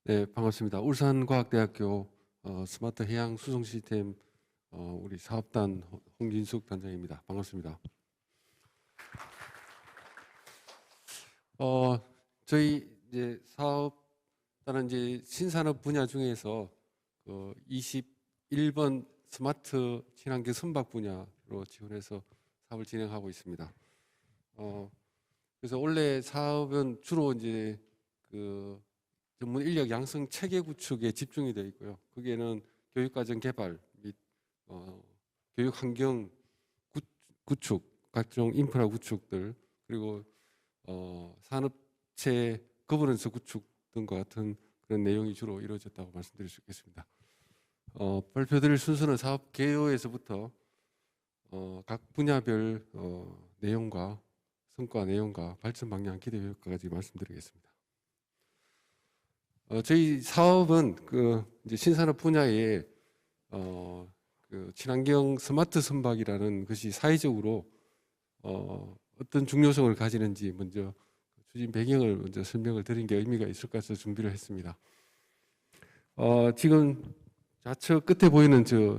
네, 반갑습니다. 울산과학대학교 스마트 해양 수송 시스템 우리 사업단 홍진숙 단장입니다. 반갑습니다. 저희 이제 사업단은 이제 신산업 분야 중에서 21번 스마트 친환경 선박 분야로 지원해서 사업을 진행하고 있습니다. 그래서 원래 사업은 주로 이제 전문 인력 양성 체계 구축에 집중이 되어 있고요. 거기에는 교육과정 개발 및 교육 환경 구축, 각종 인프라 구축들, 그리고 산업체 거버넌스 구축 등과 같은 그런 내용이 주로 이루어졌다고 말씀드릴 수 있겠습니다. 발표드릴 순서는 사업 개요에서부터 각 분야별 내용과 성과 내용과 발전 방향, 기대 효과까지 말씀드리겠습니다. 저희 사업은 이제 신산업 분야에 친환경 스마트 선박이라는 것이 사회적으로 어떤 중요성을 가지는지 먼저 추진 배경을 먼저 설명을 드린 게 의미가 있을 것 같아서 준비를 했습니다. 지금 좌측 끝에 보이는 저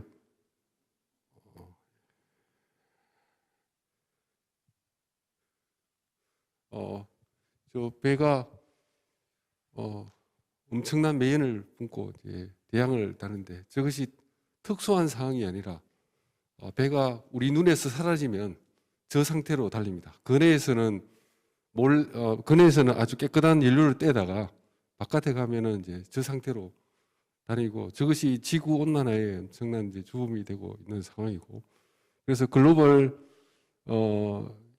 배가 엄청난 매연을 뿜고 대양을 다는데 저것이 특수한 상황이 아니라 배가 우리 눈에서 사라지면 저 상태로 달립니다. 근해에서는 아주 깨끗한 연료를 떼다가 바깥에 가면은 이제 저 상태로 다니고, 저것이 지구 온난화에 엄청난 이제 주범이 되고 있는 상황이고, 그래서 글로벌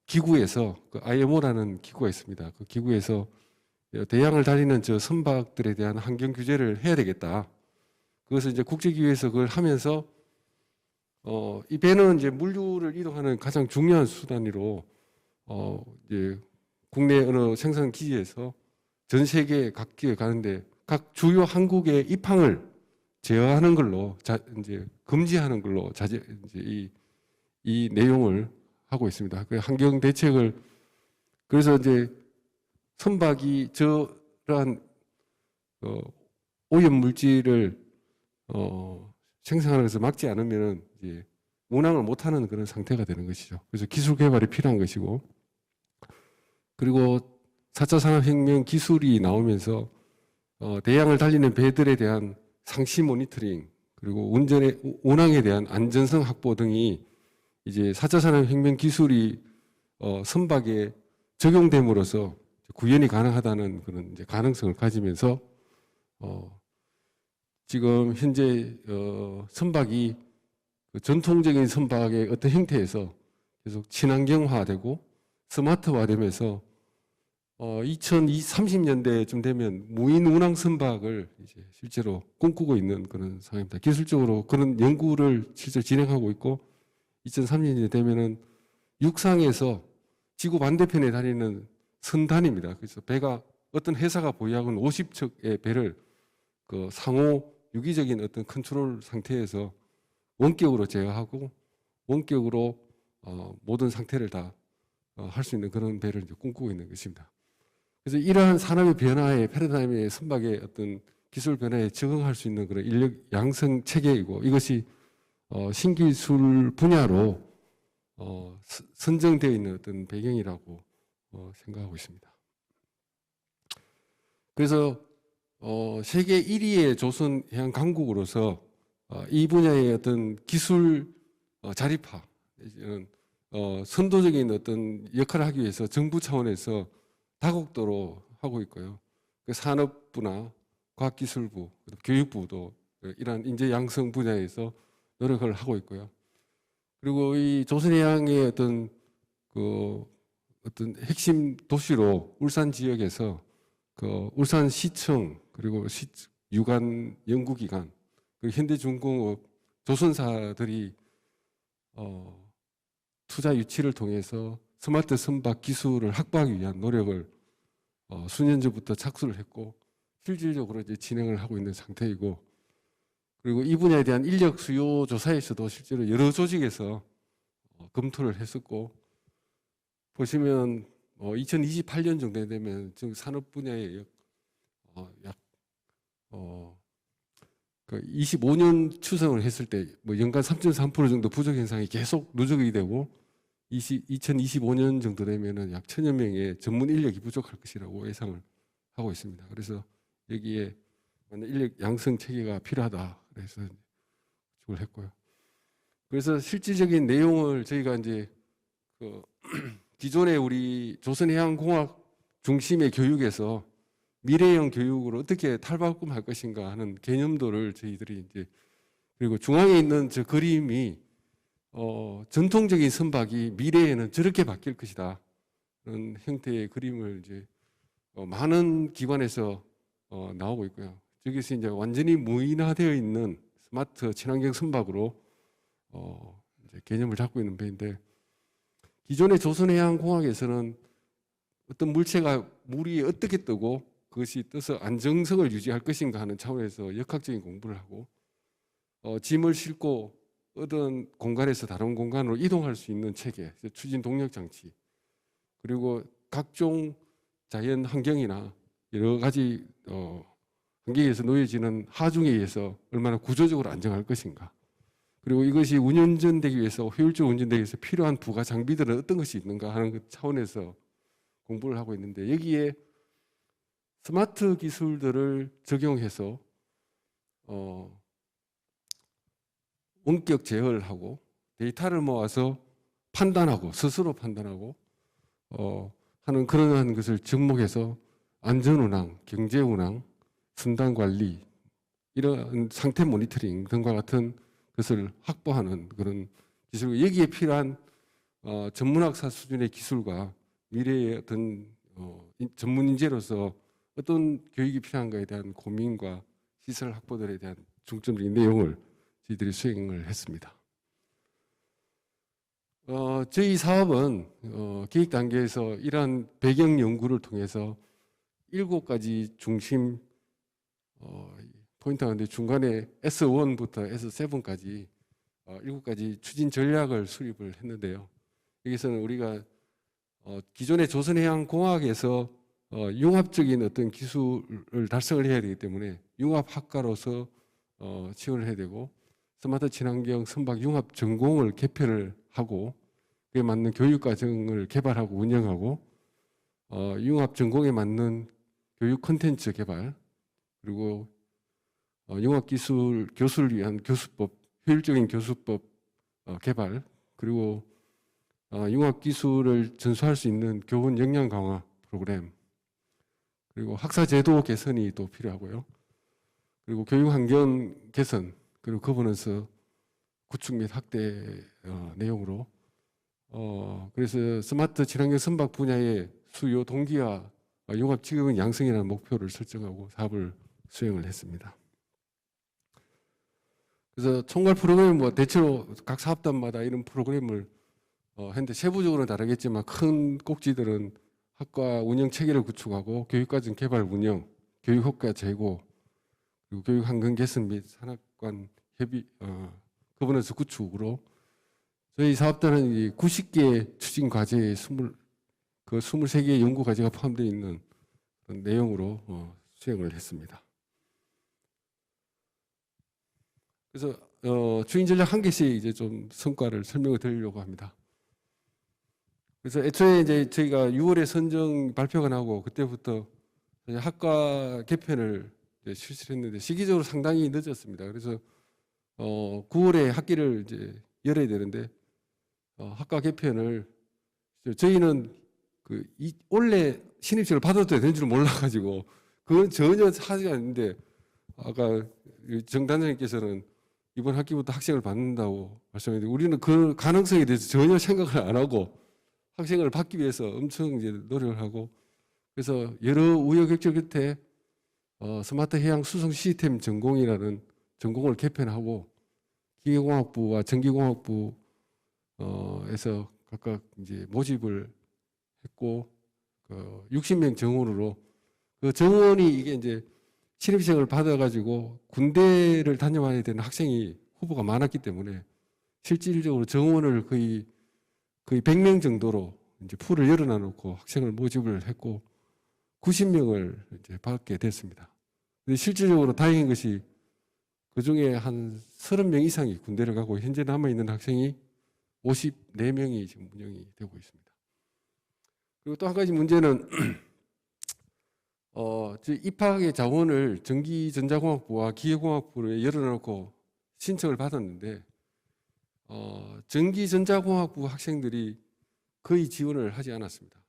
기구에서 IMO라는 기구가 있습니다. 그 기구에서 대양을 달리는 저 선박들에 대한 환경 규제를 해야 되겠다. 그것을 이제 국제기구에서 그걸 하면서 이 배는 이제 물류를 이동하는 가장 중요한 수단으로 이제 국내 어느 생산 기지에서 전 세계 각지에 가는데 각 주요 항국의 입항을 제어하는 걸로 이제 금지하는 걸로 이제 이 내용을 하고 있습니다. 그 환경 대책을, 그래서 이제 선박이 저러한 오염 물질을 생성하는 것을 막지 않으면 이제 운항을 못하는 그런 상태가 되는 것이죠. 그래서 기술 개발이 필요한 것이고, 그리고 4차 산업혁명 기술이 나오면서 대양을 달리는 배들에 대한 상시 모니터링, 그리고 운항에 대한 안전성 확보 등이 이제 4차 산업혁명 기술이 선박에 적용됨으로써 구현이 가능하다는 그런 이제 가능성을 가지면서 지금 현재 선박이 전통적인 선박의 어떤 형태에서 계속 친환경화되고 스마트화되면서 2030년대쯤 되면 무인 운항 선박을 이제 실제로 꿈꾸고 있는 그런 상황입니다. 기술적으로 그런 연구를 실제 진행하고 있고, 2030년대 되면은 육상에서 지구 반대편에 다니는 선단입니다. 그래서 배가 어떤 회사가 보유하고 있는 50척의 배를 그 상호 유기적인 어떤 컨트롤 상태에서 원격으로 제어하고 원격으로 모든 상태를 다 할 수 있는 그런 배를 이제 꿈꾸고 있는 것입니다. 그래서 이러한 산업의 변화에 패러다임의 선박의 어떤 기술 변화에 적응할 수 있는 그런 인력 양성 체계이고, 이것이 신기술 분야로 선정되어 있는 어떤 배경이라고 생각하고 있습니다. 그래서 세계 1위의 조선 해양 강국으로서 이 분야의 어떤 기술 자립화, 선도적인 어떤 역할을 하기 위해서 정부 차원에서 다국도로 하고 있고요. 그 산업부나 과학기술부, 교육부도 이러한 인재 양성 분야에서 노력을 하고 있고요. 그리고 이 조선해양의 어떤 핵심 도시로 울산 지역에서 울산시청, 그리고 유관 연구기관, 그리고 현대중공업, 조선사들이 투자 유치를 통해서 스마트 선박 기술을 확보하기 위한 노력을 수년 전부터 착수를 했고, 실질적으로 이제 진행을 하고 있는 상태이고, 그리고 이 분야에 대한 인력 수요 조사에서도 실제로 여러 조직에서 검토를 했었고, 보시면 2028년 정도 되면 지금 산업 분야에 약 그 25년 추정을 했을 때 뭐 연간 3.3% 정도 부족 현상이 계속 누적이 되고 2025년 정도 되면은 약 1,000여 명의 전문 인력이 부족할 것이라고 예상을 하고 있습니다. 그래서 여기에 인력 양성 체계가 필요하다. 그래서 구축을 했고요. 그래서 실질적인 내용을 저희가 이제 그 기존의 우리 조선해양공학 중심의 교육에서 미래형 교육으로 어떻게 탈바꿈할 것인가 하는 개념도를 저희들이 이제 그리고 중앙에 있는 저 그림이 전통적인 선박이 미래에는 저렇게 바뀔 것이다. 그런 형태의 그림을 이제 많은 기관에서 나오고 있고요. 저기서 이제 완전히 무인화되어 있는 스마트 친환경 선박으로 이제 개념을 잡고 있는 배인데 기존의 조선해양공학에서는 어떤 물이 어떻게 뜨고 그것이 떠서 안정성을 유지할 것인가 하는 차원에서 역학적인 공부를 하고 짐을 싣고 어떤 공간에서 다른 공간으로 이동할 수 있는 체계, 추진 동력 장치, 그리고 각종 자연 환경이나 여러 가지 환경에서 놓여지는 하중에 의해서 얼마나 구조적으로 안정할 것인가, 그리고 이것이 운전되기 위해서 효율적으로 운전되기 위해서 필요한 부가 장비들은 어떤 것이 있는가 하는 그 차원에서 공부를 하고 있는데 여기에 스마트 기술들을 적용해서 원격 제어를 하고 데이터를 모아서 판단하고 스스로 판단하고 하는 그러한 것을 접목해서 안전운항, 경제운항, 순단관리 이런 상태 모니터링 등과 같은 것을 확보하는 그런 기술, 여기에 필요한 전문학사 수준의 기술과 미래의 어떤 전문 인재로서 어떤 교육이 필요한가에 대한 고민과 시설 확보들에 대한 중점적인 내용을 저희들이 수행을 했습니다. 저희 사업은 계획 단계에서 이러한 배경 연구를 통해서 7가지 중심 포인트가 있는데 중간에 S1부터 S7까지 7가지 추진 전략을 수립을 했는데요. 여기서는 우리가 기존의 조선해양공학에서 융합적인 어떤 기술을 달성을 해야 되기 때문에 융합학과로서 지원을 해야 되고 스마트 친환경 선박 융합 전공을 개편을 하고 그에 맞는 교육과정을 개발하고 운영하고 융합 전공에 맞는 교육 콘텐츠 개발, 그리고 융합 기술 교수를 위한 교수법, 효율적인 교수법 개발, 그리고 융합 기술을 전수할 수 있는 교원 역량 강화 프로그램, 그리고 학사 제도 개선이 또 필요하고요. 그리고 교육 환경 개선, 그리고 거버넌스 구축 및 확대 내용으로 그래서 스마트 친환경 선박 분야의 수요 동기화 융합 직업인 양성이라는 목표를 설정하고 사업을 수행을 했습니다. 그래서 총괄 프로그램 뭐 대체로 각 사업단마다 이런 프로그램을 했는데 세부적으로는 다르겠지만 큰 꼭지들은 학과 운영 체계를 구축하고 교육과정 개발 운영, 교육 효과 제고, 그리고 교육 환경 개선 및 산학관 협의 거버넌스 구축으로 저희 사업단은 이 90개 추진 과제에 23개의 연구 과제가 포함되어 있는 그런 내용으로 수행을 했습니다. 그래서 추진 전략 한 개씩 이제 좀 성과를 설명을 드리려고 합니다. 그래서 애초에 이제 저희가 6월에 선정 발표가 나고 그때부터 학과 개편을 실시를 했는데 시기적으로 상당히 늦었습니다. 그래서 9월에 학기를 이제 열어야 되는데 학과 개편을 저희는 원래 신입생을 받아도 되는 줄 몰라가지고 그건 전혀 하지 않는데 아까 정 단장님께서는 이번 학기부터 학생을 받는다고 말씀했는데 우리는 그 가능성에 대해서 전혀 생각을 안 하고 학생을 받기 위해서 엄청 이제 노력을 하고 그래서 여러 우여곡절 끝에 스마트 해양 수송 시스템 전공이라는 전공을 개편하고 기계공학부와 전기공학부에서 각각 이제 모집을 했고 60명 정원으로 그 정원이 이게 이제 신입생을 받아가지고 군대를 다녀와야 되는 학생이 후보가 많았기 때문에 실질적으로 정원을 거의 100명 정도로 이제 풀을 열어놔 놓고 학생을 모집을 했고 90명을 이제 받게 됐습니다. 근데 실질적으로 다행인 것이 그 중에 한 30명 이상이 군대를 가고 현재 남아있는 학생이 54명이 지금 운영이 되고 있습니다. 그리고 또 한 가지 문제는 입학의 자원을 전기전자공학부와 기계공학부에 열어놓고 신청을 받았는데 전기전자공학부 학생들이 거의 지원을 하지 않았습니다.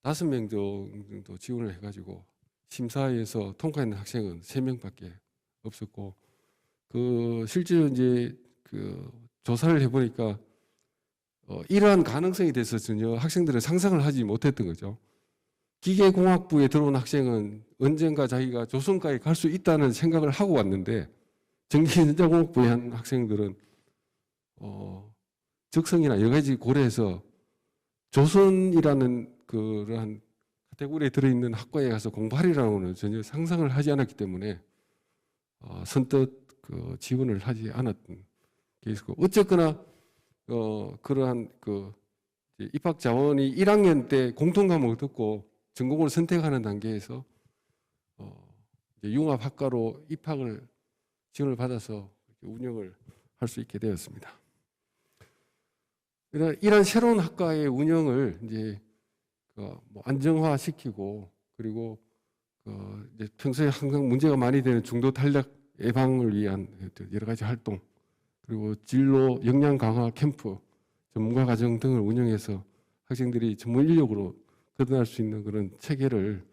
한 5명 정도 지원을 해가지고 심사에서 통과했는 학생은 3명밖에 없었고 실제로 이제 조사를 해보니까 이러한 가능성에 대해서 전혀 학생들은 상상을 하지 못했던 거죠. 기계공학부에 들어온 학생은 언젠가 자기가 조선과에 갈 수 있다는 생각을 하고 왔는데 전기전자공학부에 한 학생들은 적성이나 여러 가지 고려해서 조선이라는 그러한 카테고리에 들어있는 학과에 가서 공부하리라고는 전혀 상상을 하지 않았기 때문에 선뜻 지원을 하지 않았던 게 있었고 어쨌거나 그러한 입학 자원이 1학년 때 공통 과목을 듣고 전공을 선택하는 단계에서 융합학과로 입학을 지원을 받아서 운영을 할 수 있게 되었습니다. 이런 새로운 학과의 운영을 이제 안정화시키고 그리고 이제 평소에 항상 문제가 많이 되는 중도 탄력 예방을 위한 여러 가지 활동 그리고 진로 역량 강화 캠프 전문가 과정 등을 운영해서 학생들이 전문 인력으로 거듭날 수 있는 그런 체계를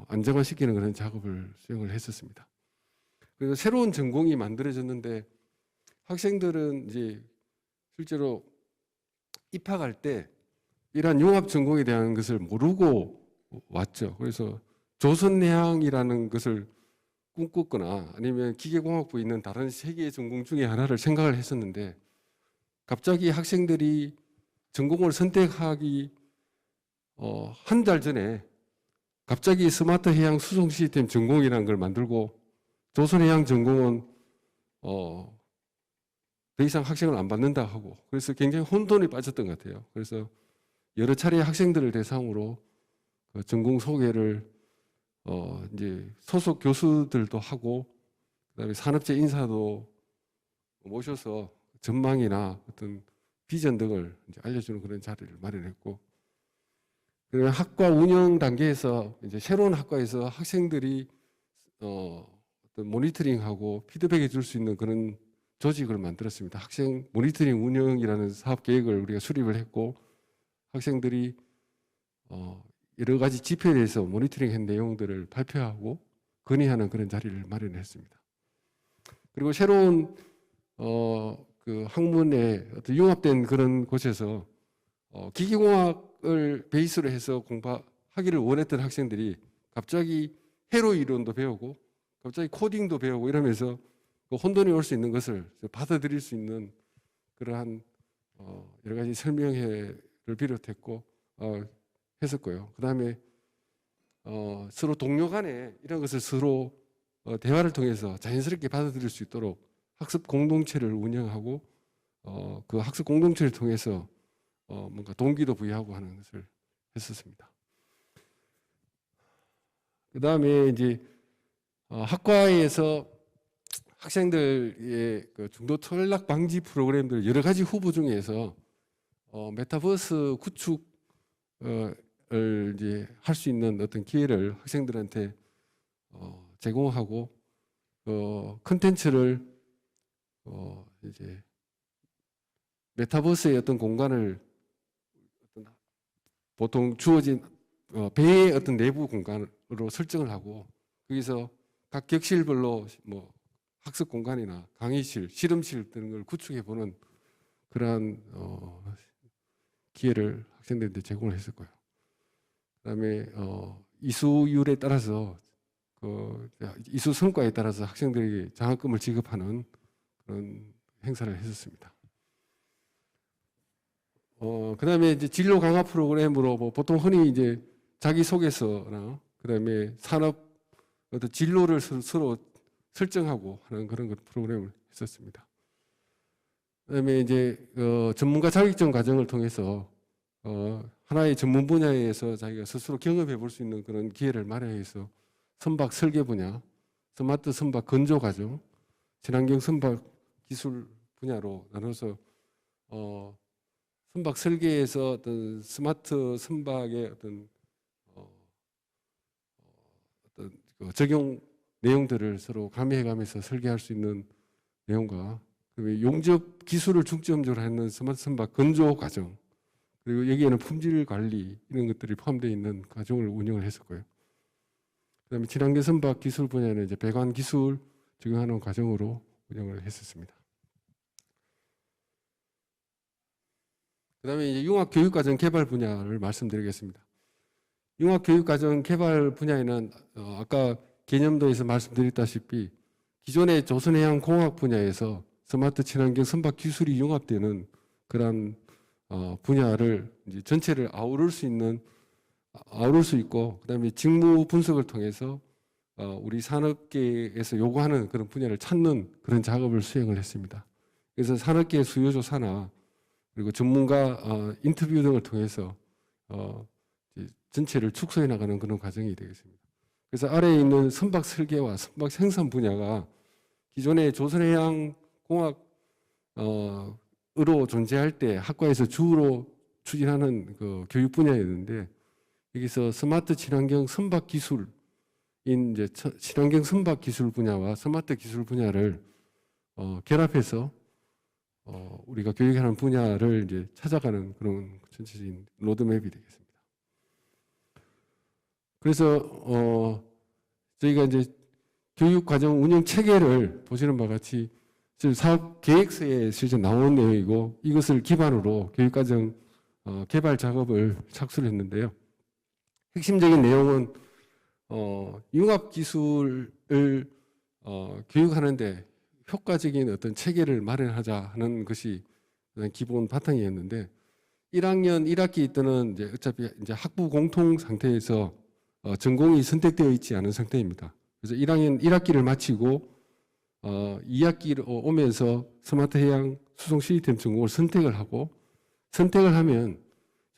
안정화시키는 그런 작업을 수행을 했었습니다. 그래서 새로운 전공이 만들어졌는데 학생들은 이제 실제로 입학할 때 이러한 융합 전공에 대한 것을 모르고 왔죠. 그래서 조선해양이라는 것을 꿈꿨거나 아니면 기계공학부에 있는 다른 세 개의 전공 중에 하나를 생각을 했었는데 갑자기 학생들이 전공을 선택하기 한 달 전에 갑자기 스마트 해양 수송 시스템 전공이라는 걸 만들고 조선해양 전공은 더 이상 학생을 안 받는다 하고 그래서 굉장히 혼돈이 빠졌던 것 같아요. 그래서 여러 차례 학생들을 대상으로 전공 소개를 이제 소속 교수들도 하고 그다음에 산업체 인사도 모셔서 전망이나 어떤 비전 등을 이제 알려주는 그런 자리를 마련했고 그리고 학과 운영 단계에서 이제 새로운 학과에서 학생들이 어떤 모니터링하고 피드백해 줄 수 있는 그런 조직을 만들었습니다. 학생 모니터링 운영이라는 사업 계획을 우리가 수립을 했고 학생들이 여러 가지 지표에 대해서 모니터링한 내용들을 발표하고 건의하는 그런 자리를 마련했습니다. 그리고 새로운 그 학문에 어떤 융합된 그런 곳에서 기계공학을 베이스로 해서 공부하기를 원했던 학생들이 갑자기 회로 이론도 배우고 갑자기 코딩도 배우고 이러면서 혼돈이 올 수 있는 것을 받아들일 수 있는 그러한 여러 가지 설명회를 비롯했고 했었고요. 그 다음에 서로 동료 간에 이런 것을 서로 대화를 통해서 자연스럽게 받아들일 수 있도록 학습 공동체를 운영하고 그 학습 공동체를 통해서 뭔가 동기도 부여하고 하는 것을 했었습니다. 그 다음에 이제 학과에서 학생들의 그 중도 탈락 방지 프로그램들 여러 가지 후보 중에서 메타버스 구축을 이제 할 수 있는 어떤 기회를 학생들한테 제공하고 컨텐츠를 이제 메타버스의 어떤 공간을 보통 주어진 배의 어떤 내부 공간으로 설정을 하고 거기서 각 격실별로 뭐 학습 공간이나 강의실, 실험실 등을 구축해 보는 그러한 기회를 학생들한테 제공을 했었고요. 그다음에 이수율에 따라서 이수 성과에 따라서 학생들에게 장학금을 지급하는 그런 행사를 했었습니다. 그다음에 이제 진로 강화 프로그램으로 뭐 보통 흔히 이제 자기소개서나 그다음에 산업 어떤 진로를 서로 설정하고 하는 그런 프로그램을 했었습니다. 그다음에 이제 전문가 자격증 과정을 통해서 하나의 전문 분야에서 자기가 스스로 경험해 볼 수 있는 그런 기회를 마련해서 선박 설계 분야, 스마트 선박 건조 과정, 친환경 선박 기술 분야로 나눠서 선박 설계에서 어떤 스마트 선박의 어떤 그 적용 내용들을 서로 가미해가면서 설계할 수 있는 내용과 그다음에 용접 기술을 중점적으로 하는 스마트 선박 건조 과정, 그리고 여기에는 품질 관리 이런 것들이 포함되어 있는 과정을 운영을 했었고요. 그다음에 친환경 선박 기술 분야는 이제 배관 기술 적용하는 과정으로 운영을 했었습니다. 그다음에 이제 융합 교육 과정 개발 분야를 말씀드리겠습니다. 융합 교육 과정 개발 분야에는 아까 개념도에서 말씀드렸다시피 기존의 조선해양공학 분야에서 스마트 친환경 선박 기술이 융합되는 그런 분야를 이제 전체를 아우를 수 있고, 그다음에 직무 분석을 통해서 우리 산업계에서 요구하는 그런 분야를 찾는 그런 작업을 수행을 했습니다. 그래서 산업계 수요조사나 그리고 전문가 인터뷰 등을 통해서 전체를 축소해 나가는 그런 과정이 되겠습니다. 그래서 아래에 있는 선박 설계와 선박 생산 분야가 기존의 조선해양공학으로 존재할 때 학과에서 주로 추진하는 그 교육 분야였는데, 여기서 스마트 친환경 선박 기술인 이제 친환경 선박 기술 분야와 스마트 기술 분야를 결합해서 우리가 교육하는 분야를 이제 찾아가는 그런 전체적인 로드맵이 되겠습니다. 그래서 저희가 이제 교육과정 운영 체계를 보시는 바와 같이 사업 계획서에 실제 나온 내용이고, 이것을 기반으로 교육과정 개발 작업을 착수를 했는데요. 핵심적인 내용은 융합 기술을 교육하는데 효과적인 어떤 체계를 마련하자 하는 것이 기본 바탕이었는데, 1학년 1학기 때는 이제 어차피 이제 학부 공통 상태에서 전공이 선택되어 있지 않은 상태입니다. 그래서 1학년 1학기를 마치고 2학기로 오면서 스마트 해양 수송 시스템 전공을 선택을 하면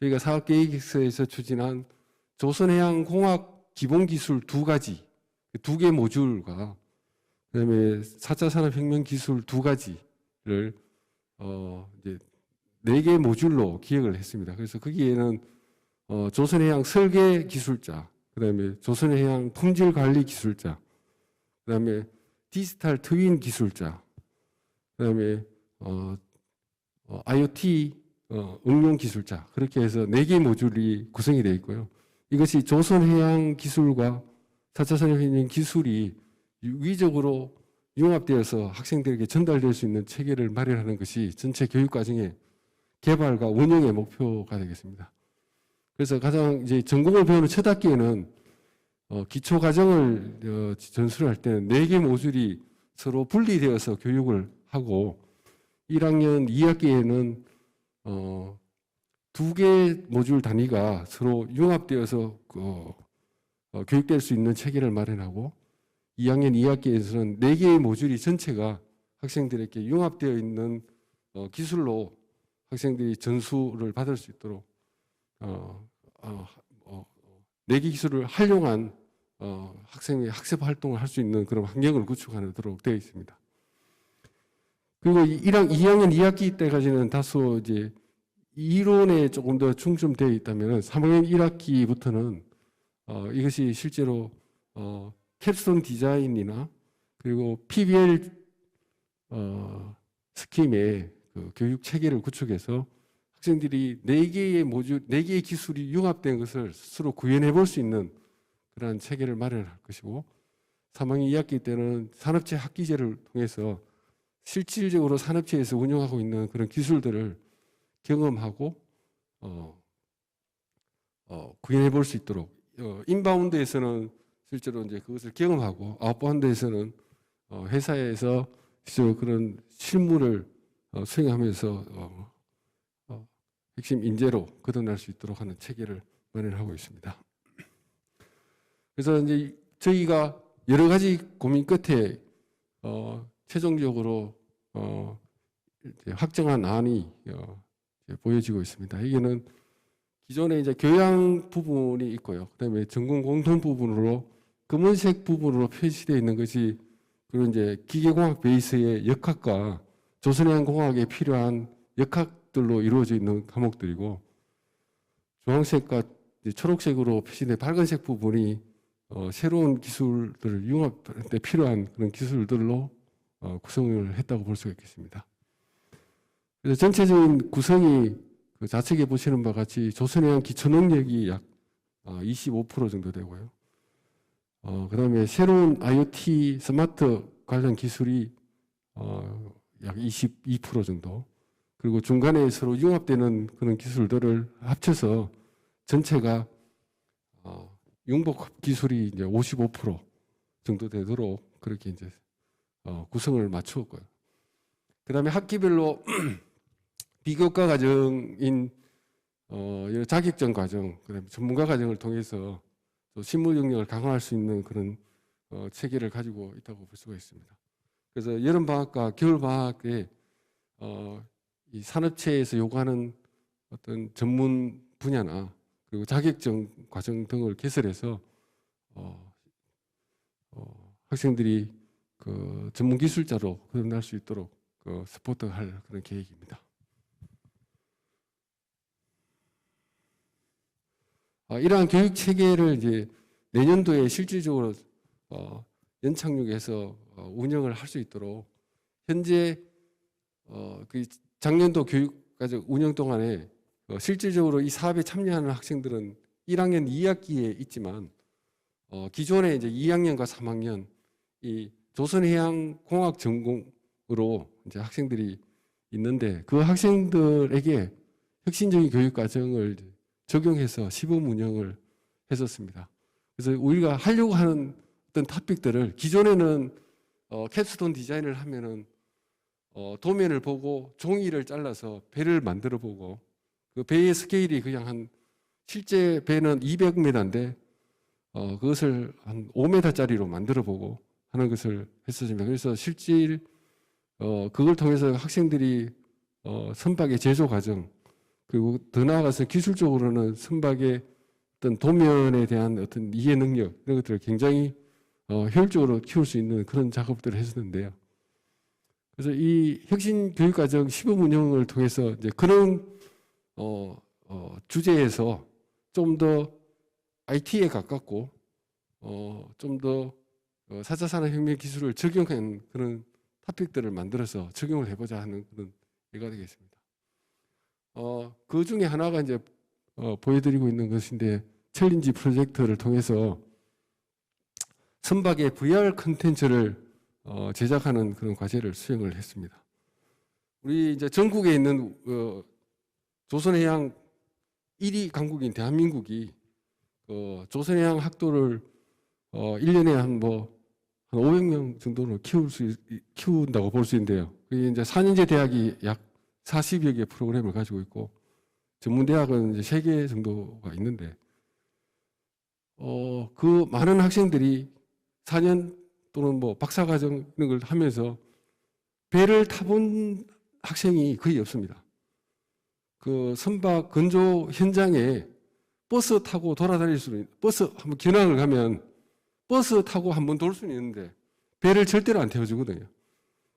저희가 사업계획서에서 추진한 조선해양공학 기본기술 2가지, 2개 모듈과 그다음에 4차 산업혁명 기술 2가지를 이제 4개 모듈로 기획을 했습니다. 그래서 거기에는 조선해양 설계 기술자, 그다음에 조선해양 품질 관리 기술자, 그다음에 디지털 트윈 기술자, 그다음에 IoT 응용 기술자, 그렇게 해서 4개 모듈이 구성이 되어 있고요. 이것이 조선해양 기술과 4차 산업혁명 기술이 유기적으로 융합되어서 학생들에게 전달될 수 있는 체계를 마련하는 것이 전체 교육과정의 개발과 운영의 목표가 되겠습니다. 그래서 가장 이제 전공을 배우는 첫 학기에는 기초 과정을 전수를 할 때는 4개 모듈이 서로 분리되어서 교육을 하고, 1학년 2학기에는 2개 모듈 단위가 서로 융합되어서 교육될 수 있는 체계를 마련하고, 2학년 2학기에서는 4개의 모듈이 전체가 학생들에게 융합되어 있는 기술로 학생들이 전수를 받을 수 있도록 4개 기술을 활용한 학생의 학습 활동을 할 수 있는 그런 환경을 구축하도록 되어 있습니다. 그리고 2학년 2학기 때까지는 다소 이제 이론에 조금 더 중점되어 있다면 3학년 1학기부터는 이것이 실제로 캡스톤 디자인이나 그리고 PBL 스킴의 그 교육 체계를 구축해서 학생들이 4개의 모듈, 4개의 기술이 융합된 것을 스스로 구현해 볼 수 있는 그러한 체계를 마련할 것이고, 3학년 2학기 때는 산업체 학기제를 통해서 실질적으로 산업체에서 운영하고 있는 그런 기술들을 경험하고 구현해 볼 수 있도록, 인바운드에서는 실제로 이제 그것을 경험하고, 아웃바운드에서는 회사에서 실제로 그런 실무를 수행하면서 핵심 인재로 거듭날 수 있도록 하는 체계를 마련하고 있습니다. 그래서 이제 저희가 여러 가지 고민 끝에 최종적으로 이제 확정한 안이 보여지고 있습니다. 이게는 기존에 이제 교양 부분이 있고요. 그다음에 전공 공통 부분으로 검은색 부분으로 표시되어 있는 것이 그런 이제 기계공학 베이스의 역학과 조선해양공학에 필요한 역학들로 이루어져 있는 과목들이고, 주황색과 초록색으로 표시된 빨간색 부분이 새로운 기술들을 융합할 때 필요한 그런 기술들로 구성을 했다고 볼 수가 있겠습니다. 그래서 전체적인 구성이 그 좌측에 보시는 바와 같이 조선해양 기초 능력이 약 25% 정도 되고요. 그다음에 새로운 IoT 스마트 관련 기술이 약 22% 정도, 그리고 중간에 서로 융합되는 그런 기술들을 합쳐서 전체가 융복 기술이 이제 55% 정도 되도록 그렇게 이제 구성을 맞추었고요. 그다음에 학기별로 비교과 과정인 자격증 과정, 그다음에 전문가 과정을 통해서 또 실무 역량을 강화할 수 있는 그런 체계를 가지고 있다고 볼 수가 있습니다. 그래서 여름 방학과 겨울 방학에 이 산업체에서 요구하는 어떤 전문 분야나 그리고 자격증 과정 등을 개설해서 학생들이 그 전문 기술자로 거듭날 수 있도록 서포트할 그런 계획입니다. 이러한 교육 체계를 이제 내년도에 실질적으로 연착륙해서 운영을 할 수 있도록 현재 그 작년도 교육과정 운영 동안에 실질적으로 이 사업에 참여하는 학생들은 1학년 2학기에 있지만 기존에 이제 2학년과 3학년 이 조선해양공학 전공으로 이제 학생들이 있는데 그 학생들에게 혁신적인 교육 과정을 적용해서 시범 운영을 했었습니다. 그래서 우리가 하려고 하는 어떤 토픽들을 기존에는 캡스톤 디자인을 하면은 도면을 보고 종이를 잘라서 배를 만들어 보고 그 배의 스케일이 그냥 한 실제 배는 200m인데 그것을 한 5m짜리로 만들어 보고 하는 것을 했었습니다. 그래서 실질 그걸 통해서 학생들이 선박의 제조 과정, 그리고 더 나아가서 기술적으로는 선박의 어떤 도면에 대한 어떤 이해 능력 이런 것들을 굉장히 효율적으로 키울 수 있는 그런 작업들을 했었는데요. 그래서 이 혁신 교육 과정 시범 운영을 통해서 이제 그런 주제에서 좀 더 IT에 가깝고 좀 더 4차 산업혁명 기술을 적용한 그런 토픽들을 만들어서 적용을 해보자 하는 그런 예가 되겠습니다. 그 중에 하나가 이제 보여드리고 있는 것인데 챌린지 프로젝트를 통해서 선박의 VR 컨텐츠를 제작하는 그런 과제를 수행을 했습니다. 우리 이제 전국에 있는 조선해양 1위 강국인 대한민국이 조선해양 학도를 1년에 한 500명 정도로 키운다고 볼 수 있는데요. 그게 이제 4년제 대학이 약 40여 개 프로그램을 가지고 있고 전문대학은 이제 3개 정도가 있는데 그 많은 학생들이 4년 또는 박사과정 이런 걸 하면서 배를 타본 학생이 거의 없습니다. 그 선박 건조 현장에 버스 타고 돌아다닐 수는, 버스 한번 견학을 가면 버스 타고 한번 돌 수는 있는데 배를 절대로 안 태워주거든요.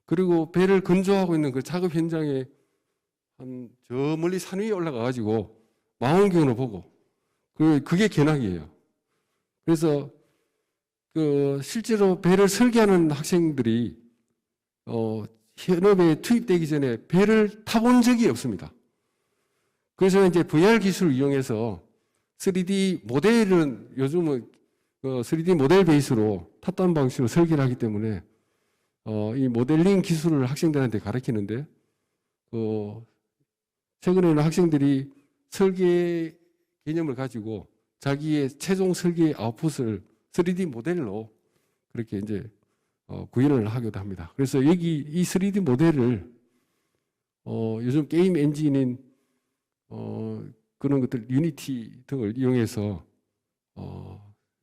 그리고 배를 건조하고 있는 그 작업 현장에 저 멀리 산 위에 올라가 가지고 망원경으로 보고 그게 견학이에요. 그래서 실제로 배를 설계하는 학생들이 현업에 투입되기 전에 배를 타본 적이 없습니다. 그래서 이제 VR 기술을 이용해서 3D 모델은 요즘은 3D 모델 베이스로 탑다운 방식으로 설계를 하기 때문에 이 모델링 기술을 학생들한테 가르치는데 최근에는 학생들이 설계 개념을 가지고 자기의 최종 설계 아웃풋을 3D 모델로 그렇게 이제 구현을 하기도 합니다. 그래서 여기 이 3D 모델을 요즘 게임 엔진인 그런 것들 유니티 등을 이용해서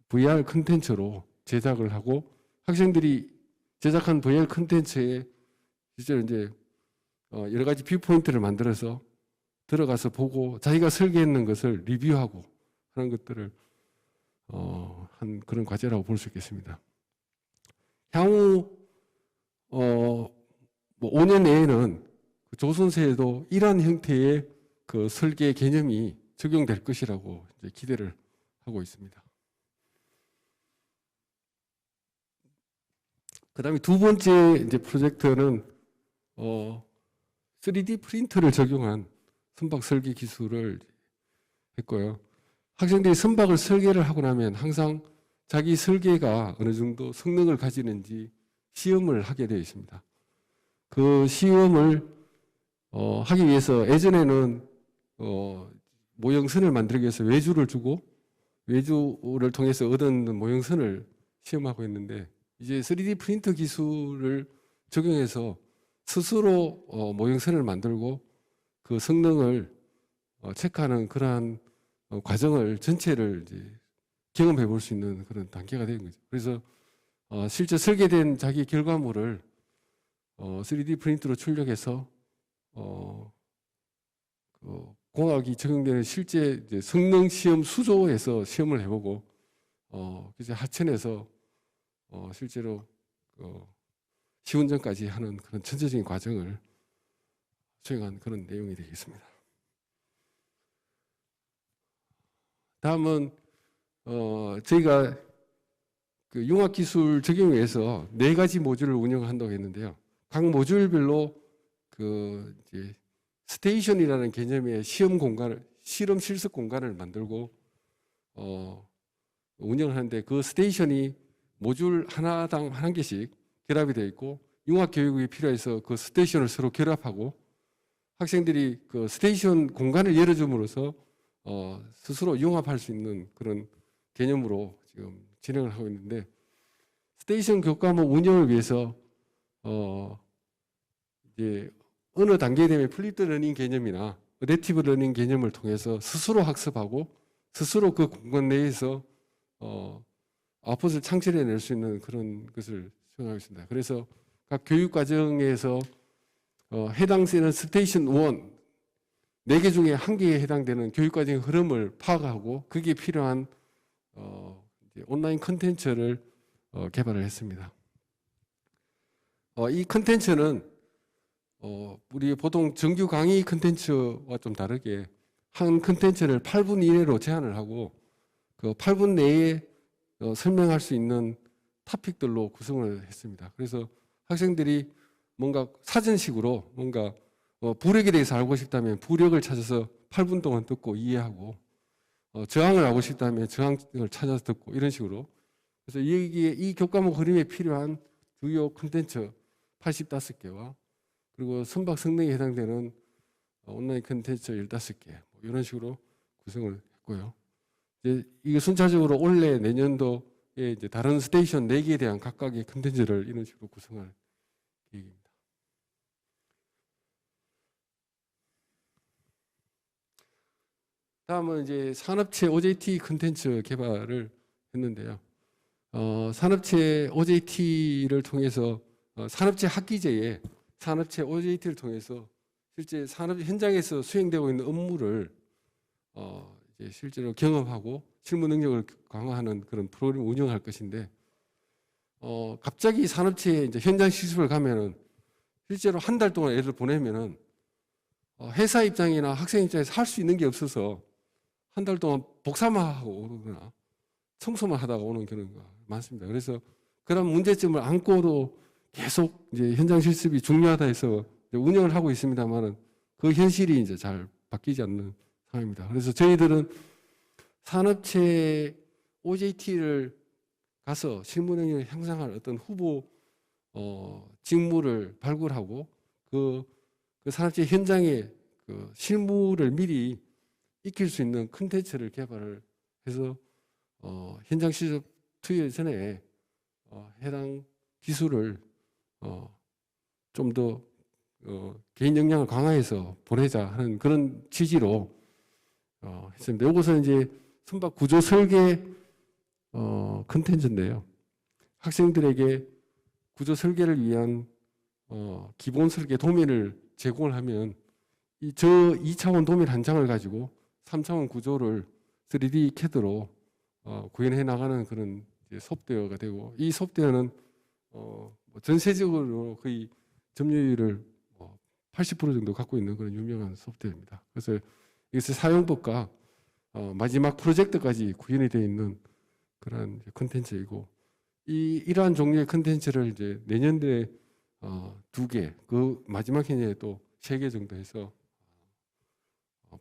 VR 컨텐츠로 제작을 하고 학생들이 제작한 VR 컨텐츠에 실제로 이제 여러 가지 뷰 포인트를 만들어서 들어가서 보고 자기가 설계했는 것을 리뷰하고 하는 것들을 한 그런 과제라고 볼 수 있겠습니다. 향후 뭐 5년 내에는 조선사에도 이러한 형태의 그 설계 개념이 적용될 것이라고 이제 기대를 하고 있습니다. 그다음에 두 번째 이제 프로젝트는 3D 프린터를 적용한 선박 설계 기술을 했고요. 학생들이 선박을 설계를 하고 나면 항상 자기 설계가 어느 정도 성능을 가지는지 시험을 하게 되어 있습니다. 그 시험을 하기 위해서 예전에는 모형선을 만들기 위해서 외주를 주고 외주를 통해서 얻은 모형선을 시험하고 있는데 이제 3D 프린터 기술을 적용해서 스스로 모형선을 만들고 그 성능을 체크하는 그러한 과정을 전체를 이제 경험해 볼 수 있는 그런 단계가 된 거죠. 그래서 실제 설계된 자기 결과물을 3D 프린터로 출력해서 공학이 적용되는 실제 이제 성능 시험 수조에서 시험을 해보고 이제 하천에서 실제로 시운전까지 하는 그런 전체적인 과정을 수행한 그런 내용이 되겠습니다. 다음은 저희가 그 융합기술 적용을 위해서 4가지 모듈을 운영한다고 했는데요. 각 모듈별로 그 이제 스테이션이라는 개념의 시험 공간을 실험 실습 공간을 만들고 운영을 하는데 그 스테이션이 모듈 하나당 한 개씩 결합이 되어 있고 융합 교육이 필요해서 그 스테이션을 서로 결합하고 학생들이 그 스테이션 공간을 열어줌으로써 스스로 융합할 수 있는 그런 개념으로 지금 진행을 하고 있는데 스테이션 교과목 운영을 위해서 이제 어느 단계에 되면 플립드 러닝 개념이나 어댑티브 러닝 개념을 통해서 스스로 학습하고 스스로 그 공간 내에서 아웃풋을 창출해낼 수 있는 그런 것을 수행하고 있습니다. 그래서 각 교육 과정에서 해당 세는 스테이션 1 4개 중에 1개에 해당되는 교육 과정의 흐름을 파악하고 그게 필요한 이제 온라인 컨텐츠를 개발을 했습니다. 이 컨텐츠는 우리 보통 정규 강의 컨텐츠와 좀 다르게 한 컨텐츠를 8분 이내로 제한을 하고 그 8분 내에 설명할 수 있는 토픽들로 구성을 했습니다. 그래서 학생들이 뭔가 사전식으로 뭔가 부력에 대해서 알고 싶다면 부력을 찾아서 8분 동안 듣고 이해하고 저항을 알고 싶다면 저항을 찾아서 듣고 이런 식으로 그래서 이 교과목 흐름에 필요한 주요 콘텐츠 85개와 그리고 선박 성능에 해당되는 온라인 콘텐츠 15개 이런 식으로 구성을 했고요. 이게 순차적으로 올해 내년도에 이제 다른 스테이션 4개에 대한 각각의 콘텐츠를 이런 식으로 구성할 계획입니다. 다음은 이제 산업체 OJT 콘텐츠 개발을 했는데요. 산업체 OJT를 통해서 산업체 학기제에 산업체 OJT를 통해서 실제 산업 현장에서 수행되고 있는 업무를 이제 실제로 경험하고 실무 능력을 강화하는 그런 프로그램을 운영할 것인데 갑자기 산업체에 이제 현장 실습을 가면은 실제로 한 달 동안 애들 보내면은 회사 입장이나 학생 입장에서 할 수 있는 게 없어서 한 달 동안 복사만 하고 오거나 청소만 하다가 오는 경우가 많습니다. 그래서 그런 문제점을 안고도 계속 이제 현장 실습이 중요하다 해서 운영을 하고 있습니다만은 그 현실이 이제 잘 바뀌지 않는 상황입니다. 그래서 저희들은 산업체 OJT를 가서 실무 능력을 향상할 어떤 후보 직무를 발굴하고 그 산업체 현장에 그 실무를 미리 익힐 수 있는 콘텐츠를 개발을 해서 현장 실습 투여 전에 해당 기술을 좀 더 개인 역량을 강화해서 보내자 하는 그런 취지로 했습니다. 이것은 이제 선박 구조 설계 콘텐츠인데요. 학생들에게 구조 설계를 위한 기본 설계 도면을 제공을 하면 저 2차원 도면 한 장을 가지고 3차원 구조를 3D CAD로 구현해 나가는 그런 이제 소프트웨어가 되고, 이 소프트웨어는 전 세적으로 거의 점유율을 80% 정도 갖고 있는 그런 유명한 소프트웨어입니다. 그래서 이것의 사용법과 마지막 프로젝트까지 구현이 되어 있는 그런 컨텐츠이고, 이러한 종류의 컨텐츠를 이제 내년도에 2개, 그 마지막 해에 또 3개 정도 해서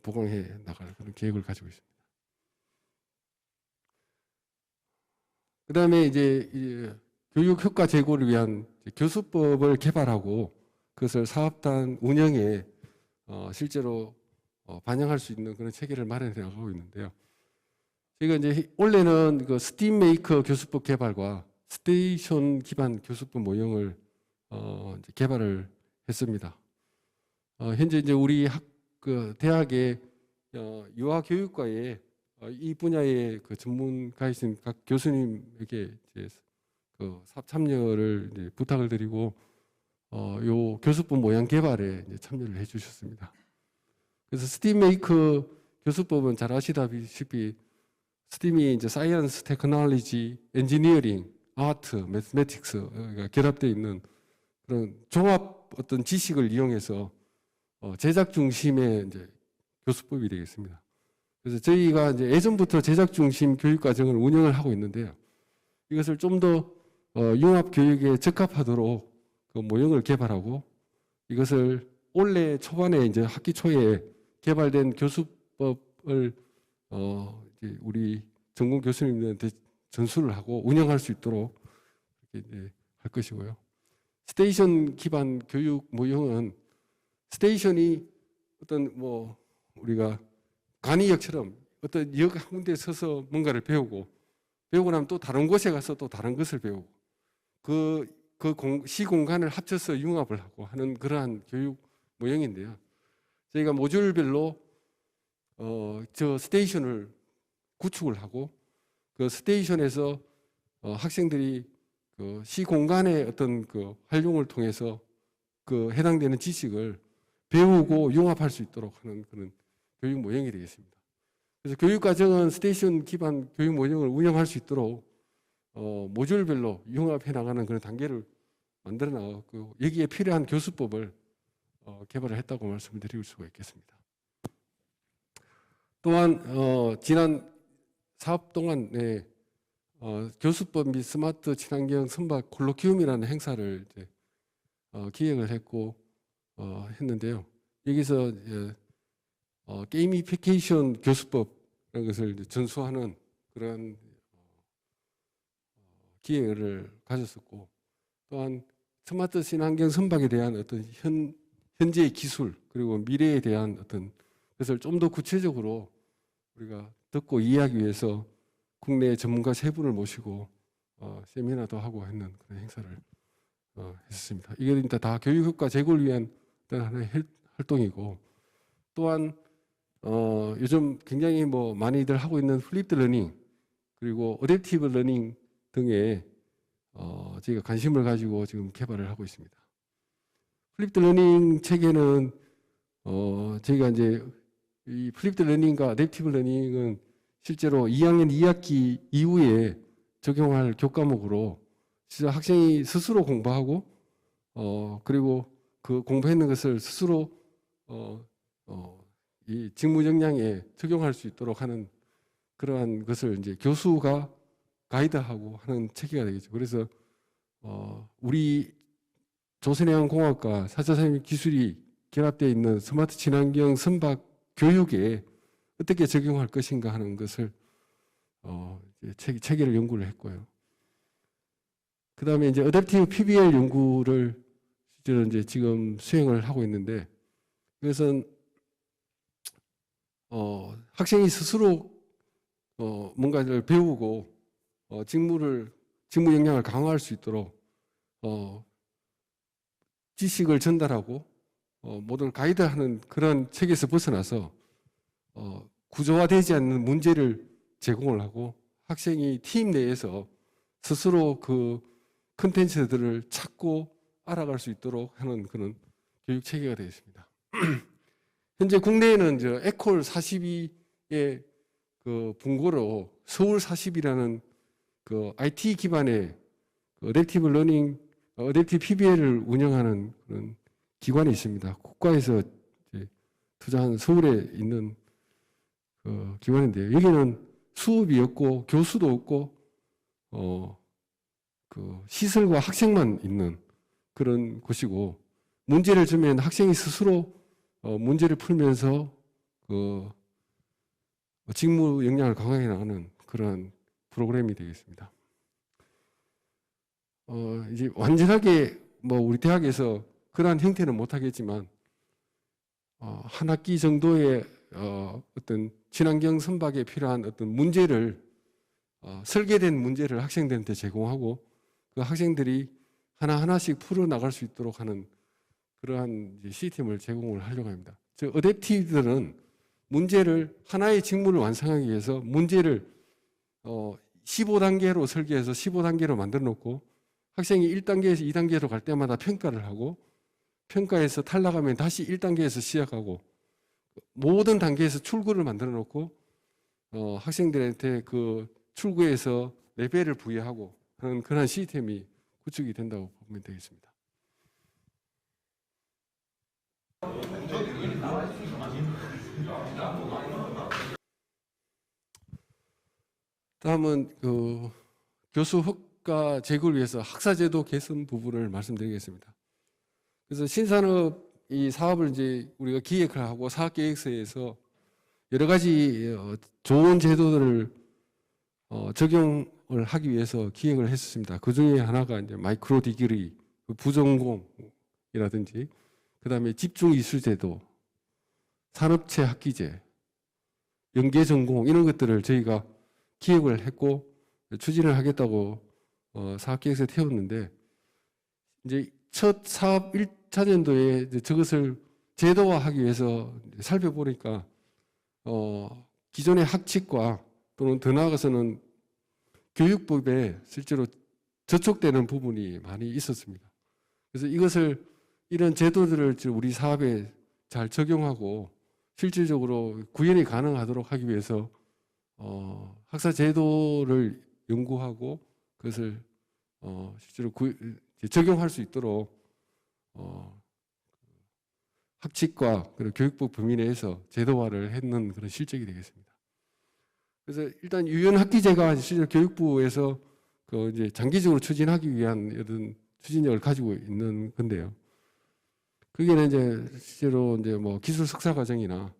보강해 나갈 그런 계획을 가지고 있습니다. 그 다음에 이제 교육 효과 제고를 위한 교수법을 개발하고 그것을 사업단 운영에 실제로 반영할 수 있는 그런 체계를 마련해 나가고 있는데요. 저희가 이제 원래는 그 스팀 메이커 교수법 개발과 스테이션 기반 교수법 모형을 이제 개발을 했습니다. 현재 이제 우리 그 대학의 유아교육과에 이 분야의 그 전문가이신 각 교수님에게 이제 그 사업 참여를 이제 부탁을 드리고 요 교수법 모양 개발에 이제 참여를 해주셨습니다. 그래서 스팀 메이커 교수법은 잘 아시다시피 스팀이 이제 사이언스, 테크놀로지, 엔지니어링, 아트, 매스매틱스가 결합되어 있는 그런 종합 어떤 지식을 이용해서 제작 중심의 이제 교수법이 되겠습니다. 그래서 저희가 이제 예전부터 제작 중심 교육 과정을 운영을 하고 있는데요. 이것을 좀 더 융합 교육에 적합하도록 그 모형을 개발하고 이것을 올해 초반에 이제 학기 초에 개발된 교수법을 이제 우리 전공 교수님들한테 전수를 하고 운영할 수 있도록 이렇게 이제 할 것이고요. 스테이션 기반 교육 모형은 스테이션이 어떤 뭐 우리가 간이역처럼 어떤 역 한 군데에 서서 뭔가를 배우고 나면 또 다른 곳에 가서 또 다른 것을 배우고 시공간을 합쳐서 융합을 하고 하는 그러한 교육 모형인데요. 저희가 모듈별로 저 스테이션을 구축을 하고 그 스테이션에서 학생들이 그 시공간의 어떤 그 활용을 통해서 그 해당되는 지식을 배우고 융합할 수 있도록 하는 그런 교육 모형이 되겠습니다. 그래서 교육과정은 스테이션 기반 교육 모형을 운영할 수 있도록 모듈별로 융합해 나가는 그런 단계를 만들어 나갔고 여기에 필요한 교수법을 개발을 했다고 말씀을 드릴 수가 있겠습니다. 또한 지난 사업 동안에 교수법 및 스마트 친환경 선박 콜로키움이라는 행사를 이제 기획을 했고 했는데요. 여기서 게이미피케이션 교수법이라는 것을 이제 전수하는 그런 기획을 가졌었고, 또한 스마트 친환경 선박에 대한 어떤 현재의 기술 그리고 미래에 대한 어떤 것을 좀 더 구체적으로 우리가 듣고 이해하기 위해서 국내 전문가 세 분을 모시고 세미나도 하고 했는 그런 행사를 했습니다. 이게 일단 다 교육 효과 제고를 위한 어떤 하나의 활동이고, 또한 요즘 굉장히 뭐 많이들 하고 있는 플립드 러닝 그리고 어댑티브 러닝 등에 저희가 관심을 가지고 지금 개발을 하고 있습니다. 플립드 러닝 체계는 저희가 이제 이 플립드 러닝과 어댑티브 러닝은 실제로 2학년 2학기 이후에 적용할 교과목으로 진짜 학생이 스스로 공부하고 그리고 그 공부했는 것을 스스로 이 직무 역량에 적용할 수 있도록 하는 그러한 것을 이제 교수가 가이드하고 하는 체계가 되겠죠. 그래서 우리 조선해양공학과 4차 산업 기술이 결합되어 있는 스마트 친환경 선박 교육에 어떻게 적용할 것인가 하는 것을 체계를 연구를 했고요. 그 다음에 이제 어댑티브 PBL 연구를 실제로 이제 지금 수행을 하고 있는데, 이것은 학생이 스스로 뭔가를 배우고 직무 역량을 강화할 수 있도록 지식을 전달하고 모든 가이드하는 그런 체계에서 벗어나서 구조화되지 않는 문제를 제공을 하고 학생이 팀 내에서 스스로 그 컨텐츠들을 찾고 알아갈 수 있도록 하는 그런 교육 체계가 되어 있습니다. 현재 국내에는 저 에콜 42의 그 분고로 서울 40이라는 그 IT 기반의 그 어댑티브 러닝, 어댑티브 PBL을 운영하는 그런 기관이 있습니다. 국가에서 이제 투자한 서울에 있는 그 기관인데요. 여기는 수업이 없고 교수도 없고 그 시설과 학생만 있는 그런 곳이고, 문제를 주면 학생이 스스로 문제를 풀면서 그 직무 역량을 강하게 나가는 그런 프로그램이 되겠습니다. 이제 완전하게 뭐 우리 대학에서 그러한 형태는 못하겠지만 한 학기 정도의 어떤 친환경 선박에 필요한 어떤 문제를 설계된 문제를 학생들한테 제공하고 그 학생들이 하나하나씩 풀어나갈 수 있도록 하는 그러한 시스템을 제공을 하려고 합니다. 즉 어댑티브들은 문제를 하나의 직무를 완성하기 위해서 문제를 15단계로 설계해서 15단계로 만들어 놓고 학생이 1단계에서 2단계로 갈 때마다 평가를 하고 평가에서 탈락하면 다시 1단계에서 시작하고 모든 단계에서 출구를 만들어 놓고 학생들한테 그 출구에서 레벨을 부여하고 하는 그런 시스템이 구축이 된다고 보면 되겠습니다. 다음은 그 교수 허가 제고를 위해서 학사제도 개선 부분을 말씀드리겠습니다. 그래서 신산업 이 사업을 이제 우리가 기획을 하고 사업계획서에서 여러 가지 좋은 제도들을 적용을 하기 위해서 기획을 했었습니다. 그 중에 하나가 이제 마이크로 디그리, 부전공이라든지, 그 다음에 집중 이수 제도, 산업체 학기제, 연계 전공 이런 것들을 저희가 기획을 했고 추진을 하겠다고 사업계획서에 태웠는데, 이제 첫 사업 1차 년도에 저것을 제도화하기 위해서 살펴보니까 기존의 학칙과 또는 더 나아가서는 교육법에 실제로 저촉되는 부분이 많이 있었습니다. 그래서 이것을 이런 제도들을 우리 사업에 잘 적용하고 실질적으로 구현이 가능하도록 하기 위해서 학사 제도를 연구하고 그것을 실제로 적용할 수 있도록 학칙과 그리고 교육부 범위 내에서 제도화를 했는 그런 실적이 되겠습니다. 그래서 일단 유연학기제가 실제로 교육부에서 그 이제 장기적으로 추진하기 위한 이런 추진력을 가지고 있는 건데요. 그게는 이제 실제로 이제 뭐 기술 석사 과정이나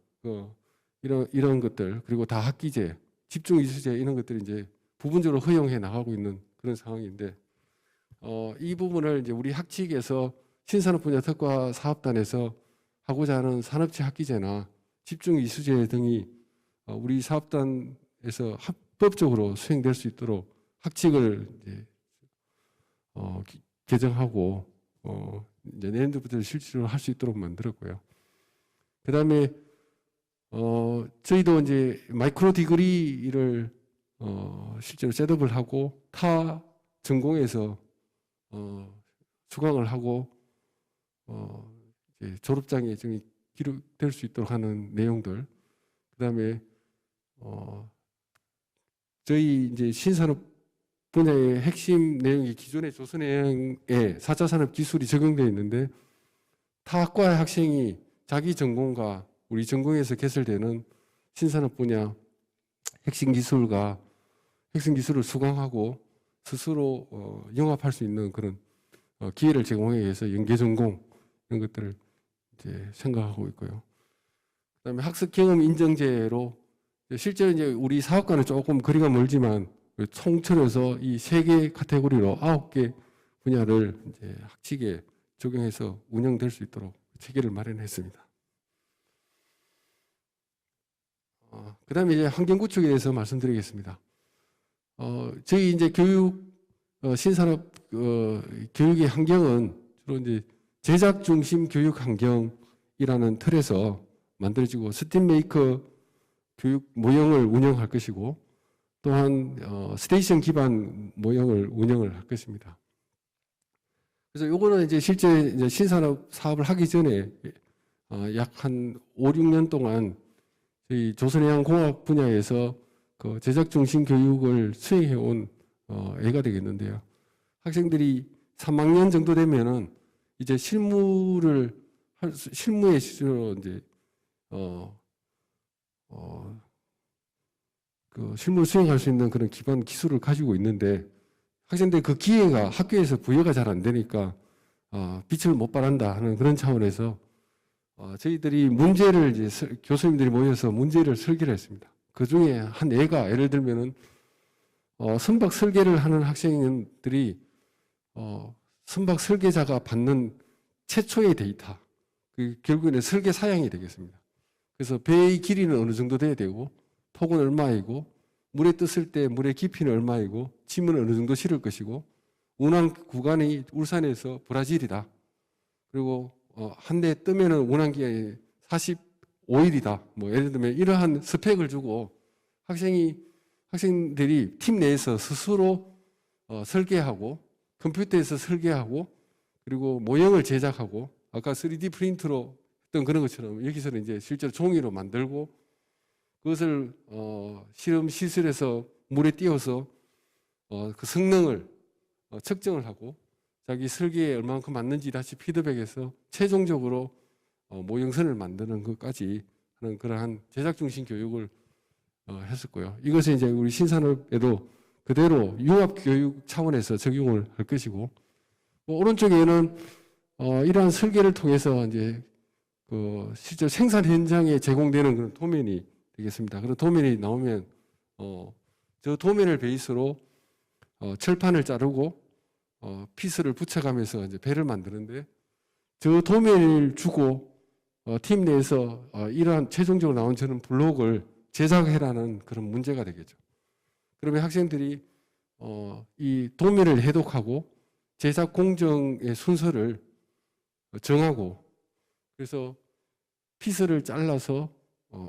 이런 것들, 그리고 다 학기제, 집중 이수제 이런 것들이 이제 부분적으로 허용해 나가고 있는 그런 상황인데, 이 부분을 이제 우리 학칙에서 신산업 분야 특화 사업단에서 하고자 하는 산업체 학기제나 집중 이수제 등이 우리 사업단에서 합법적으로 수행될 수 있도록 학칙을 이제 개정하고 이제 내년도부터 실시를 할 수 있도록 만들었고요. 그다음에 저희도 이제 마이크로 디그리를 실제로 셋업을 하고 타 전공에서 수강을 하고 이제 졸업장에 기록될 수 있도록 하는 내용들, 그다음에 저희 이제 신산업 분야의 핵심 내용이 기존의 조선해양의 4차 산업 기술이 적용되어 있는데, 타 학과의 학생이 자기 전공과 우리 전공에서 개설되는 신산업 분야 핵심 기술과 핵심 기술을 수강하고 스스로 영합할 수 있는 그런 기회를 제공하기 위해서 연계 전공 이런 것들을 이제 생각하고 있고요. 그다음에 학습 경험 인정제로 실제로 이제 우리 사업과는 조금 거리가 멀지만 총천해서 이 3개 카테고리로 9개 분야를 이제 학칙에 적용해서 운영될 수 있도록 체계를 마련했습니다. 그다음에 이제 환경 구축에 대해서 말씀드리겠습니다. 저희 이제 신산업 교육의 환경은 주로 이제 제작 중심 교육 환경이라는 틀에서 만들어지고 스팀 메이커 교육 모형을 운영할 것이고, 또한 스테이션 기반 모형을 운영을 할 것입니다. 그래서 요거는 이제 실제 이제 신산업 사업을 하기 전에 약 한 5, 6년 동안 저희 조선해양공학 분야에서 그 제작 중심 교육을 수행해 온 애가 되겠는데요. 학생들이 3학년 정도 되면은 이제 실무에 실제로 이제 그 실무 수행할 수 있는 그런 기반 기술을 가지고 있는데, 학생들 그 기회가 학교에서 부여가 잘 안 되니까 빛을 못 발한다 하는 그런 차원에서 저희들이 문제를 이제 교수님들이 모여서 문제를 설계를 했습니다. 그 중에 한 애가 예를 들면은 선박 설계를 하는 학생들이 선박 설계자가 받는 최초의 데이터, 그 결국에는 설계 사양이 되겠습니다. 그래서 배의 길이는 어느 정도 돼야 되고, 폭은 얼마이고, 물에 떴을 때 물의 깊이는 얼마이고, 짐은 어느 정도 실을 것이고, 운항 구간이 울산에서 브라질이다. 그리고 한 대 뜨면은 운항 기간이 45일이다. 뭐 예를 들면 이러한 스펙을 주고 학생들이 팀 내에서 스스로 설계하고, 컴퓨터에서 설계하고, 그리고 모형을 제작하고, 아까 3D 프린터로 했던 그런 것처럼 여기서는 이제 실제로 종이로 만들고, 그것을 실험 시설에서 물에 띄워서 그 성능을 측정을 하고, 자기 설계에 얼마만큼 맞는지 다시 피드백해서 최종적으로 모형선을 만드는 것까지 하는 그러한 제작 중심 교육을 했었고요. 이것은 이제 우리 신산업에도 그대로 융합 교육 차원에서 적용을 할 것이고, 오른쪽에는 이러한 설계를 통해서 이제 그 실제 생산 현장에 제공되는 그런 도면이 되겠습니다. 그런 도면이 나오면 저 도면을 베이스로 철판을 자르고 피스를 붙여가면서 이제 배를 만드는데, 저 도면을 주고 팀 내에서 이러한 최종적으로 나온 저는 블록을 제작해라는 그런 문제가 되겠죠. 그러면 학생들이 이 도면을 해독하고 제작 공정의 순서를 정하고, 그래서 피스를 잘라서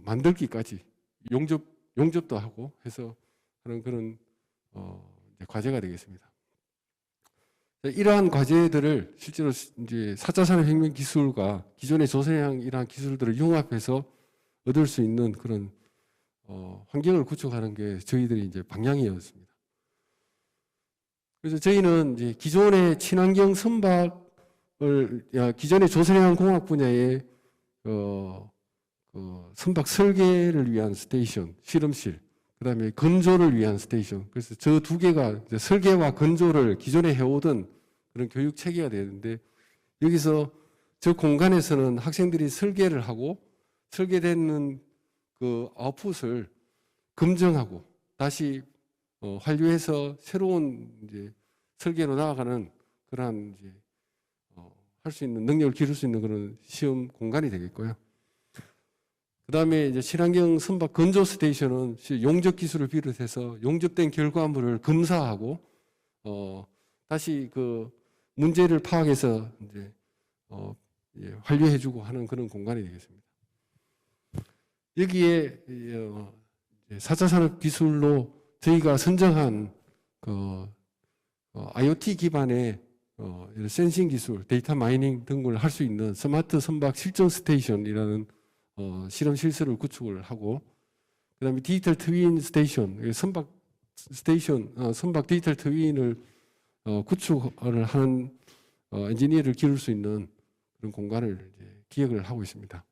만들기까지 용접도 하고 해서 하는 그런 과제가 되겠습니다. 이러한 과제들을 실제로 이제 4차 산업혁명 기술과 기존의 조선해양 이러한 기술들을 융합해서 얻을 수 있는 그런 환경을 구축하는 게 저희들이 이제 방향이었습니다. 그래서 저희는 이제 기존의 친환경 선박을 기존의 조선해양 공학 분야의 선박 설계를 위한 스테이션, 실험실, 그다음에 건조를 위한 스테이션. 그래서 저 두 개가 이제 설계와 건조를 기존에 해오던 그런 교육 체계가 되는데, 여기서 저 공간에서는 학생들이 설계를 하고 설계되는 그 아웃풋을 검증하고 다시 환류해서 새로운 이제 설계로 나아가는 그러한 이제 할 수 있는 능력을 기를 수 있는 그런 시험 공간이 되겠고요. 그다음에 이제 친환경 선박 건조 스테이션은 용접 기술을 비롯해서 용접된 결과물을 검사하고 다시 그 문제를 파악해서 이제 환류해주고 하는 그런 공간이 되겠습니다. 여기에 4차 산업 기술로 저희가 선정한 그 IoT 기반의 센싱 기술, 데이터 마이닝 등을 할 수 있는 스마트 선박 실증 스테이션이라는 실험 시설을 구축을 하고, 그다음에 디지털 트윈 스테이션, 선박 스테이션, 선박 디지털 트윈을 구축을 하는 엔지니어를 기를 수 있는 그런 공간을 이제 기획을 하고 있습니다.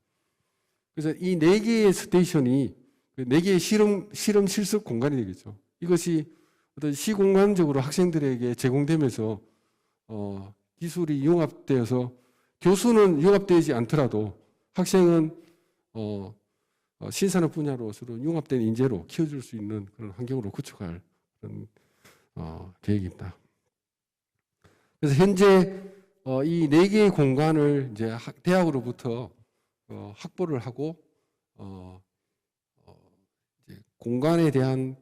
그래서 이 4개의 스테이션이 4개의 실험 실습 공간이 되겠죠. 이것이 어떤 시공간적으로 학생들에게 제공되면서 기술이 융합되어서 교수는 융합되지 않더라도 학생은 신산업 분야로서도 융합된 인재로 키워줄 수 있는 그런 환경으로 구축할 그런 계획입니다. 그래서 현재 이 4개의 공간을 이제 대학으로부터 확보를 하고 이제 공간에 대한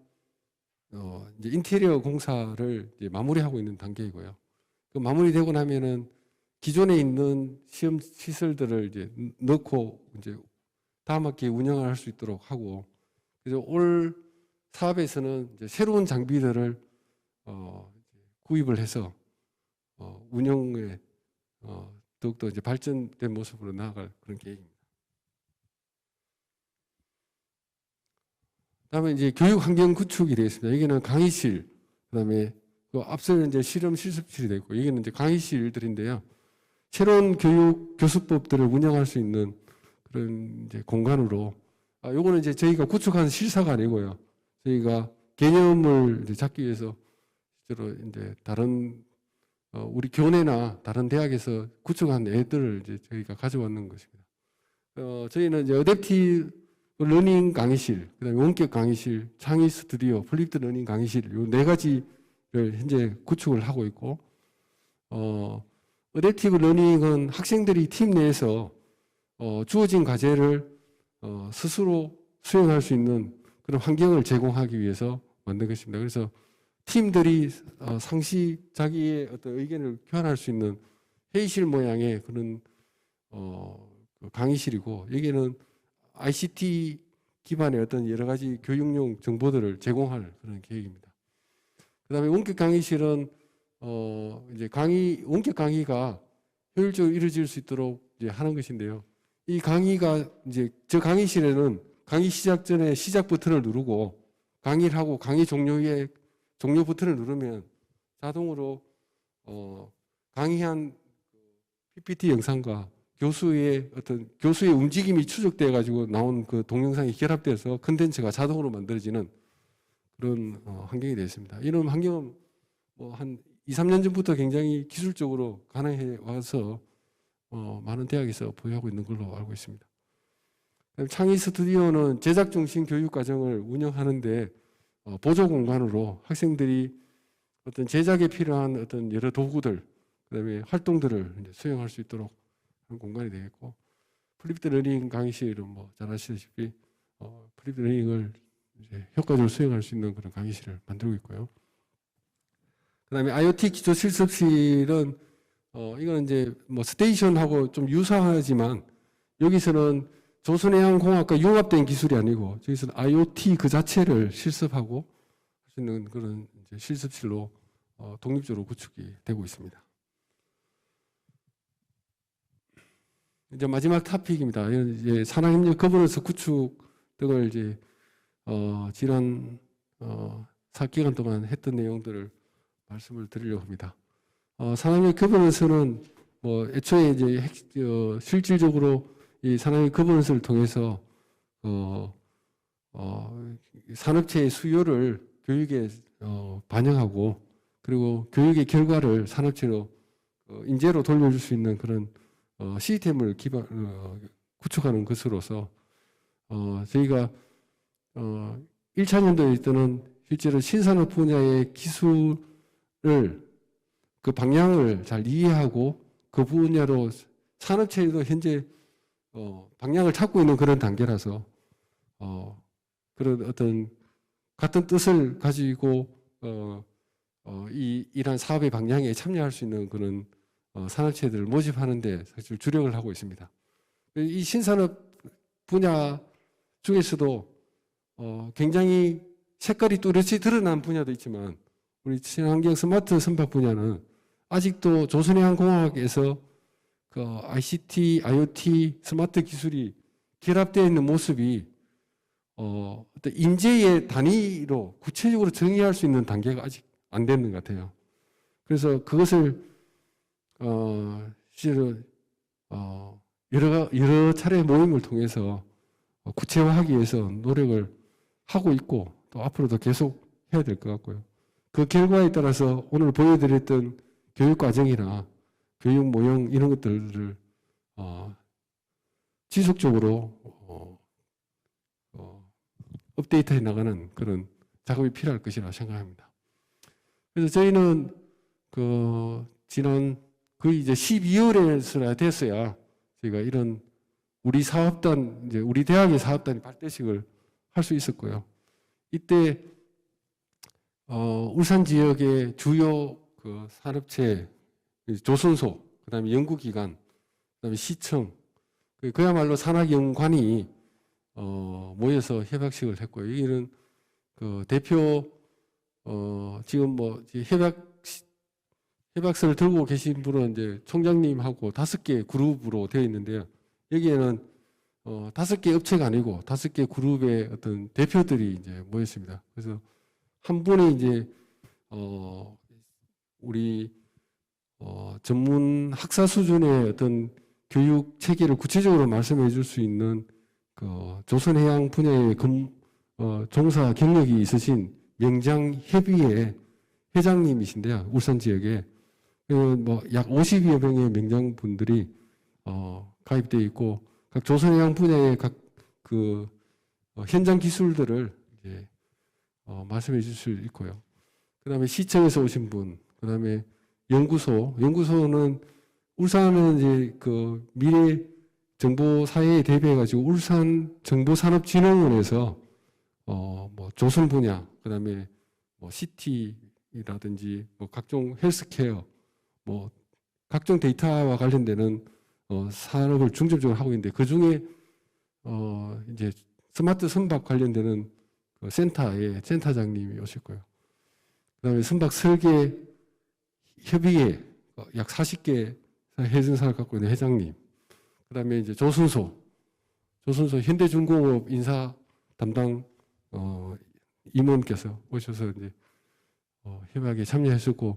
이제 인테리어 공사를 이제 마무리하고 있는 단계이고요. 그 마무리되고 나면은 기존에 있는 시험 시설들을 이제 넣고 이제 다음 학기에 운영을 할 수 있도록 하고, 그래서 올 사업에서는 이제 새로운 장비들을 구입을 해서 운영에 더욱더 이제 발전된 모습으로 나아갈 그런 계획입니다. 그다음에 이제 교육 환경 구축이 되어 있습니다. 여기는 강의실, 그다음에 그 앞서 이제 실험 실습실이 되어 있고, 여기는 이제 강의실들인데요. 새로운 교육 교수법들을 운영할 수 있는 그런 이제 공간으로, 요거는 이제 저희가 구축한 실사가 아니고요. 저희가 개념을 이제 잡기 위해서 실제로 이제 다른 우리 교내나 다른 대학에서 구축한 애들을 이제 저희가 가져왔는 것입니다. 저희는 이제 어댑티브 러닝 강의실, 그다음에 원격 강의실, 창의 스튜디오, 플립드 러닝 강의실, 요 네 가지를 현재 구축을 하고 있고, 어댑티브 러닝은 학생들이 팀 내에서 주어진 과제를 스스로 수행할 수 있는 그런 환경을 제공하기 위해서 만든 것입니다. 그래서 팀들이 상시 자기의 어떤 의견을 교환할 수 있는 회의실 모양의 그런 강의실이고, 여기는 ICT 기반의 어떤 여러 가지 교육용 정보들을 제공할 그런 계획입니다. 그다음에 원격 강의실은 이제 원격 강의가 효율적으로 이루어질 수 있도록 이제 하는 것인데요. 이 강의가 이제 저 강의실에는 강의 시작 전에 시작 버튼을 누르고 강의를 하고 강의 종료에 종료 버튼을 누르면 자동으로 강의한 PPT 영상과 교수의 움직임이 추적돼 가지고 나온 그 동영상이 결합돼서 컨텐츠가 자동으로 만들어지는 그런 환경이 되어 있습니다. 이런 환경은 뭐 한 2, 3년 전부터 굉장히 기술적으로 가능해 와서 많은 대학에서 보유하고 있는 걸로 알고 있습니다. 창의 스튜디오는 제작 중심 교육 과정을 운영하는데 보조 공간으로 학생들이 어떤 제작에 필요한 어떤 여러 도구들, 그다음에 활동들을 이제 수행할 수 있도록 하는 공간이 되겠고, 플립드 러닝 강의실은 뭐 잘 아시다시피 플립드 러닝을 이제 효과적으로 수행할 수 있는 그런 강의실을 만들고 있고요. 그다음에 IoT 기초 실습실은 이건 이제 뭐 스테이션하고 좀 유사하지만 여기서는 조선해양공학과 융합된 기술이 아니고 저기서는 IoT 그 자체를 실습하고 할 수 있는 그런 이제 실습실로 독립적으로 구축이 되고 있습니다. 이제 마지막 토픽입니다. 이제 산학협력 거버넌스 구축 등을 이제 지난 4기간 동안 했던 내용들을 말씀을 드리려고 합니다. 산학협력 거버넌스는 뭐 애초에 이제 실질적으로 이 산학협력 거버넌스를 통해서 산업체의 수요를 교육에 반영하고, 그리고 교육의 결과를 산업체로 인재로 돌려줄 수 있는 그런 시스템을 구축하는 것으로서 저희가 1차 연도에 있던 실제로 신산업 분야의 기술을 그 방향을 잘 이해하고 그 분야로 산업체에도 현재 방향을 찾고 있는 그런 단계라서 그런 어떤 같은 뜻을 가지고 이러한 사업의 방향에 참여할 수 있는 그런 산업체들을 모집하는데 사실 주력을 하고 있습니다. 이 신산업 분야 중에서도 굉장히 색깔이 뚜렷이 드러난 분야도 있지만 우리 친환경 스마트 선박 분야는 아직도 조선해양공학에서 그 ICT, IoT, 스마트 기술이 결합되어 있는 모습이 어떤 인재의 단위로 구체적으로 정의할 수 있는 단계가 아직 안 되는 것 같아요. 그래서 그것을 실제로 여러 차례 모임을 통해서 구체화하기 위해서 노력을 하고 있고 또 앞으로도 계속 해야 될 것 같고요. 그 결과에 따라서 오늘 보여드렸던 교육 과정이나 교육 모형 이런 것들을 지속적으로 업데이트해 나가는 그런 작업이 필요할 것이라 생각합니다. 그래서 저희는 지난 거의 이제 12월에서나 됐어야 저희가 이런 우리 사업단, 이제 우리 대학의 사업단이 발대식을 할 수 있었고요. 이때 울산 지역의 주요 그 산업체, 조선소, 그다음에 연구기관, 그다음에 시청, 그야말로 산학연관이 모여서 협약식을 했고요. 여기는 그 대표 지금 뭐 협약서를 들고 계신 분은 이제 총장님하고 5개 그룹으로 되어 있는데요. 여기에는 5개 업체가 아니고 5개 그룹의 어떤 대표들이 이제 모였습니다. 그래서 한 분이 이제 우리 전문 학사 수준의 어떤 교육 체계를 구체적으로 말씀해 줄 수 있는 그 조선해양 분야의 종사 경력이 있으신 명장협의회 회장님이신데요. 울산 지역에 뭐약 50여 명의 명장분들이 가입되어 있고 각 조선해양 분야의 각 그 현장 기술들을 이제 말씀해 줄 수 있고요. 그다음에 시청에서 오신 분, 그다음에 연구소는 울산은 이제 그 미래 정보 사회에 대비해 가지고 울산 정보산업진흥원에서 뭐 조선 분야, 그다음에 뭐 CT라든지 뭐 각종 헬스케어, 뭐 각종 데이터와 관련되는 산업을 중점적으로 하고 있는데 그 중에 이제 스마트 선박 관련되는 그 센터의 센터장님이 오셨고요. 그다음에 선박 설계 협의회 약 40개 해전사를 갖고 있는 회장님, 그다음에 이제 조선소 현대중공업 인사 담당 임원께서 오셔서 이제 협약에 참여하셨고,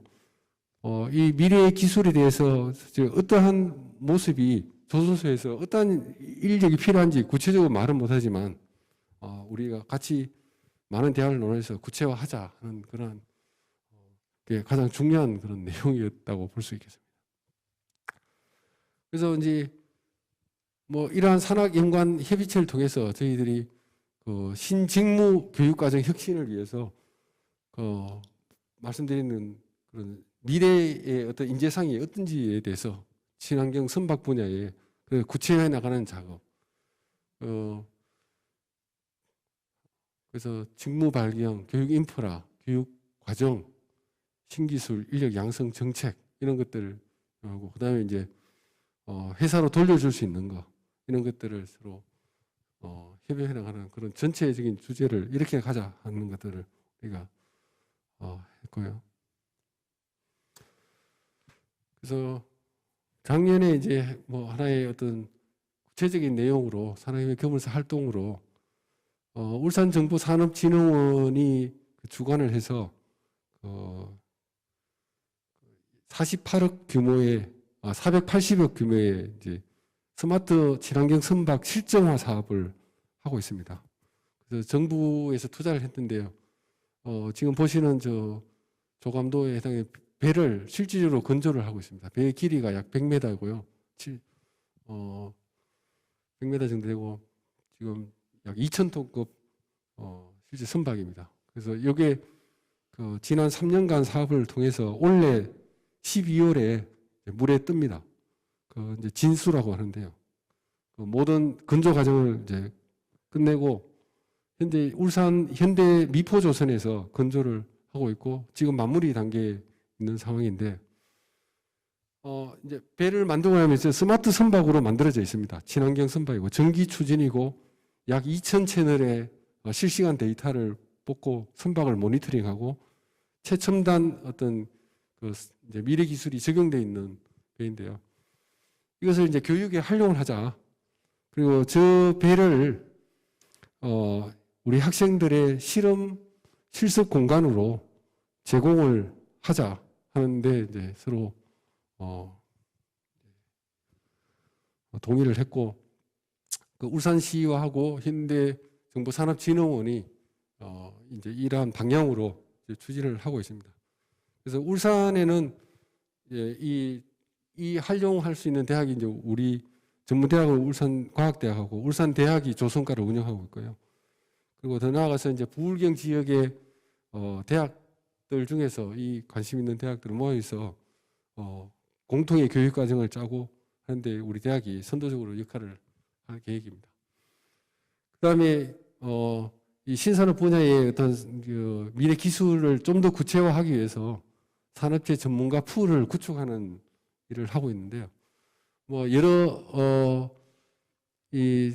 이 미래의 기술에 대해서 어떠한 모습이 조선소에서 어떠한 인력이 필요한지 구체적으로 말은 못하지만 우리가 같이 많은 대화를 논해서 구체화하자 하는 그런 게 가장 중요한 그런 내용이었다고 볼 수 있겠습니다. 그래서 이제 뭐 이러한 산학연관 협의체를 통해서 저희들이 그 신직무 교육과정 혁신을 위해서 말씀드리는 그런 미래의 어떤 인재상이 어떤지에 대해서 친환경 선박 분야에 구체화해 나가는 작업. 그래서 직무 발견, 교육 인프라, 교육 과정, 신기술, 인력 양성 정책 이런 것들을 하고, 그다음에 이제 회사로 돌려줄 수 있는 거 이런 것들을 서로 협의해 나가는 그런 전체적인 주제를 이렇게 가자 하는 것들을 우리가 했고요. 그래서 작년에 이제 뭐 하나의 어떤 구체적인 내용으로 산학협의 교문서 활동으로 울산정보산업진흥원이 주관을 해서 48억 규모의 480억 규모의 이제 스마트 친환경 선박 실정화 사업을 하고 있습니다. 그래서 정부에서 투자를 했는데요. 지금 보시는 조감도에 해당의 배를 실질적으로 건조를 하고 있습니다. 배의 길이가 약 100m고요. 100m 정도 되고 지금 약 2,000톤급 실제 선박입니다. 그래서 이게 지난 3년간 사업을 통해서 올해 12월에 물에 뜹니다. 이제 진수라고 하는데요. 모든 건조 과정을 이제 끝내고 현재 울산 현대 미포조선에서 건조를 하고 있고 지금 마무리 단계에 있는 상황인데 이제 배를 만들고 나면 이제 스마트 선박으로 만들어져 있습니다. 친환경 선박이고 전기 추진이고 약 2,000채널의 실시간 데이터를 뽑고 선박을 모니터링하고 최첨단 어떤 이제 미래 기술이 적용되어 있는 배인데요. 이것을 이제 교육에 활용을 하자. 그리고 저 배를 우리 학생들의 실습 공간으로 제공을 하자 하는데 이제 서로 동의를 했고, 울산시와 하고 현대정보산업진흥원이 이제 이러한 방향으로 이제 추진을 하고 있습니다. 그래서 울산에는 이 활용할 수 있는 대학이 이제 우리 전문대학은 울산과학대학하고 울산대학이 조선과를 운영하고 있고요. 그리고 더 나아가서 이제 부울경 지역의 대학들 중에서 이 관심 있는 대학들을 모여서 공통의 교육 과정을 짜고 하는데 우리 대학이 선도적으로 역할을 할 계획입니다. 그다음에 이 신산업 분야의 어떤 미래 기술을 좀 더 구체화하기 위해서 산업체 전문가 풀을 구축하는 일을 하고 있는데요. 뭐 여러 이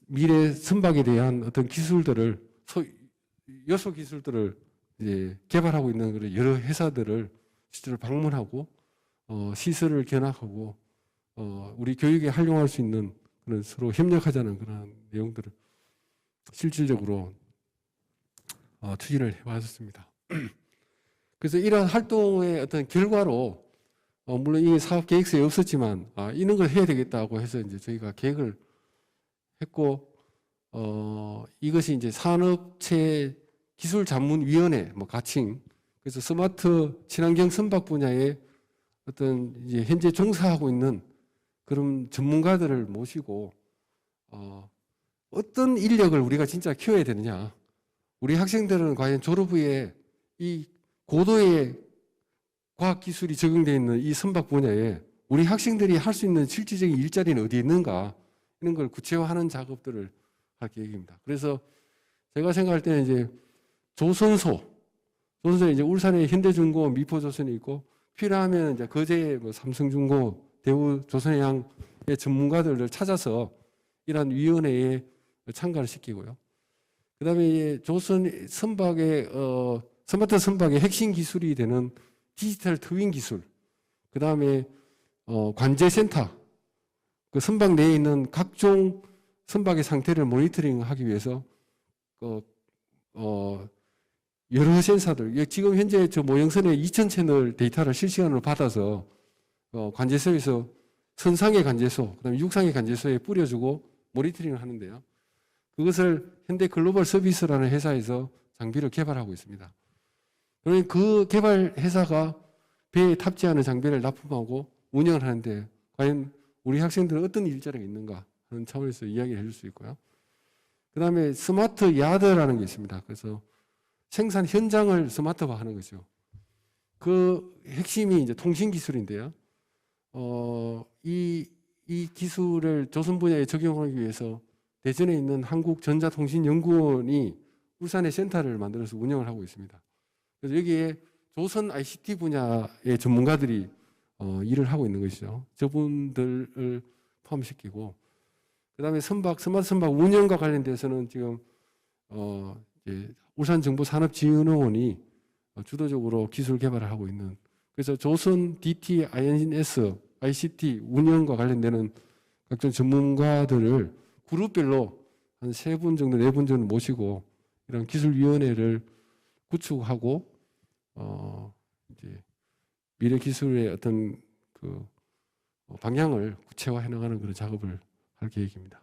미래 선박에 대한 어떤 기술들을 여소 기술들을 이제 개발하고 있는 그런 여러 회사들을 실제로 방문하고 시설을 견학하고 우리 교육에 활용할 수 있는 그런 서로 협력하자는 그런 내용들을 실질적으로 추진을 해왔습니다. 그래서 이러한 활동의 어떤 결과로 물론 이 사업 계획서에 없었지만 이런 걸 해야 되겠다고 해서 이제 저희가 계획을 했고 이것이 이제 산업체 기술자문위원회 뭐 가칭 그래서 스마트 친환경 선박 분야에 어떤 이제 현재 종사하고 있는 그런 전문가들을 모시고 어떤 인력을 우리가 진짜 키워야 되느냐. 우리 학생들은 과연 졸업 후에 이 고도의 과학기술이 적용되어 있는 이 선박 분야에 우리 학생들이 할 수 있는 실질적인 일자리는 어디에 있는가 이런 걸 구체화하는 작업들을 할 계획입니다. 그래서 제가 생각할 때는 이제 조선소에 이제 울산에 현대중공업, 미포조선이 있고 필요하면 이제 거제에 뭐 삼성중공업, 대우 조선해양의 전문가들을 찾아서 이러한 위원회에 참가를 시키고요. 그다음에 조선 선박의 스마트 선박의 핵심 기술이 되는 디지털 트윈 기술, 그다음에 관제센터, 그 선박 내에 있는 각종 선박의 상태를 모니터링하기 위해서 여러 센서들, 지금 현재 저 모형선에 2000채널 데이터를 실시간으로 받아서 관제소에서 선상의 관제소, 그다음에 육상의 관제소에 뿌려주고 모니터링을 하는데요. 그것을 현대 글로벌 서비스라는 회사에서 장비를 개발하고 있습니다. 그러니 그 개발 회사가 배에 탑재하는 장비를 납품하고 운영을 하는데 과연 우리 학생들은 어떤 일자리가 있는가 하는 차원에서 이야기를 해줄 수 있고요. 그 다음에 스마트 야드라는 게 있습니다. 그래서 생산 현장을 스마트화하는 거죠. 그 핵심이 이제 통신 기술인데요. 이 기술을 조선 분야에 적용하기 위해서 대전에 있는 한국전자통신연구원이 울산에 센터를 만들어서 운영을 하고 있습니다. 그래서 여기에 조선 ICT 분야의 전문가들이 일을 하고 있는 것이죠. 저분들을 포함시키고, 그 다음에 스마트 선박 운영과 관련돼서는 지금 이제 울산정보산업진흥원이 주도적으로 기술 개발을 하고 있는, 그래서 조선 DT, INS, ICT 운영과 관련되는 각종 전문가들을 그룹별로 한 3분 정도, 4분 정도 모시고 이런 기술위원회를 구축하고 이제 미래 기술의 어떤 그 방향을 구체화해 나가는 그런 작업을 할 계획입니다.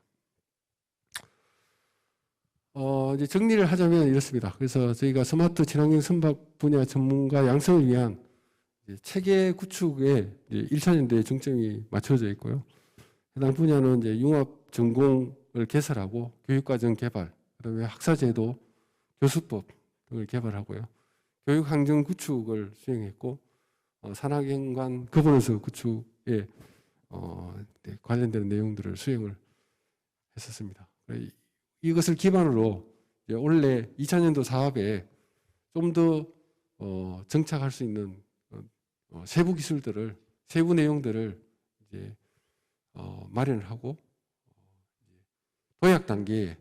이제 정리를 하자면 이렇습니다. 그래서 저희가 스마트 친환경 선박 분야 전문가 양성을 위한 체계 구축에 1차년도에 중점이 맞춰져 있고요. 해당 분야는 이제 융합 전공을 개설하고 교육과정 개발, 그다음에 학사제도, 교수법 등을 개발하고요. 교육환경 구축을 수행했고 산학연관 거버넌스 구축에 관련되는 내용들을 수행을 했었습니다. 이것을 기반으로 올해 2000년도 사업에 좀 더 정착할 수 있는 세부 기술들을, 세부 내용들을 이제 마련을 하고 도약 단계에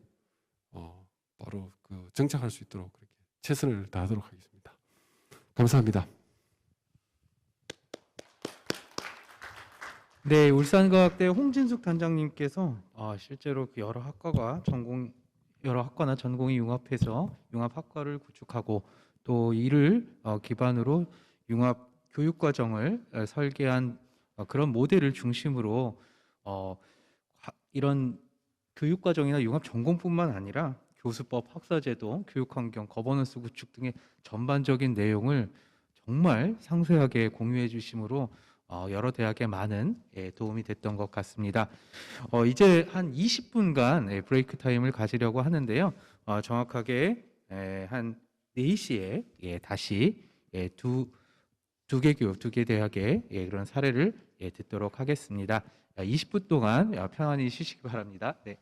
바로 그 정착할 수 있도록 그렇게 최선을 다하도록 하겠습니다. 감사합니다. 네, 울산과학대 홍진숙 단장님께서 실제로 그 여러 학과나 전공이 융합해서 융합학과를 구축하고 또 이를 기반으로 융합 교육과정을 설계한 그런 모델을 중심으로 이런 교육과정이나 융합 전공뿐만 아니라 교수법, 학사제도, 교육환경, 거버넌스 구축 등의 전반적인 내용을 정말 상세하게 공유해 주심으로 여러 대학에 많은 도움이 됐던 것 같습니다. 이제 한 20분간 브레이크 타임을 가지려고 하는데요. 정확하게 한 4시에 다시 두 개 대학의 그런 사례를 듣도록 하겠습니다. 20분 동안 편안히 쉬시기 바랍니다. 네.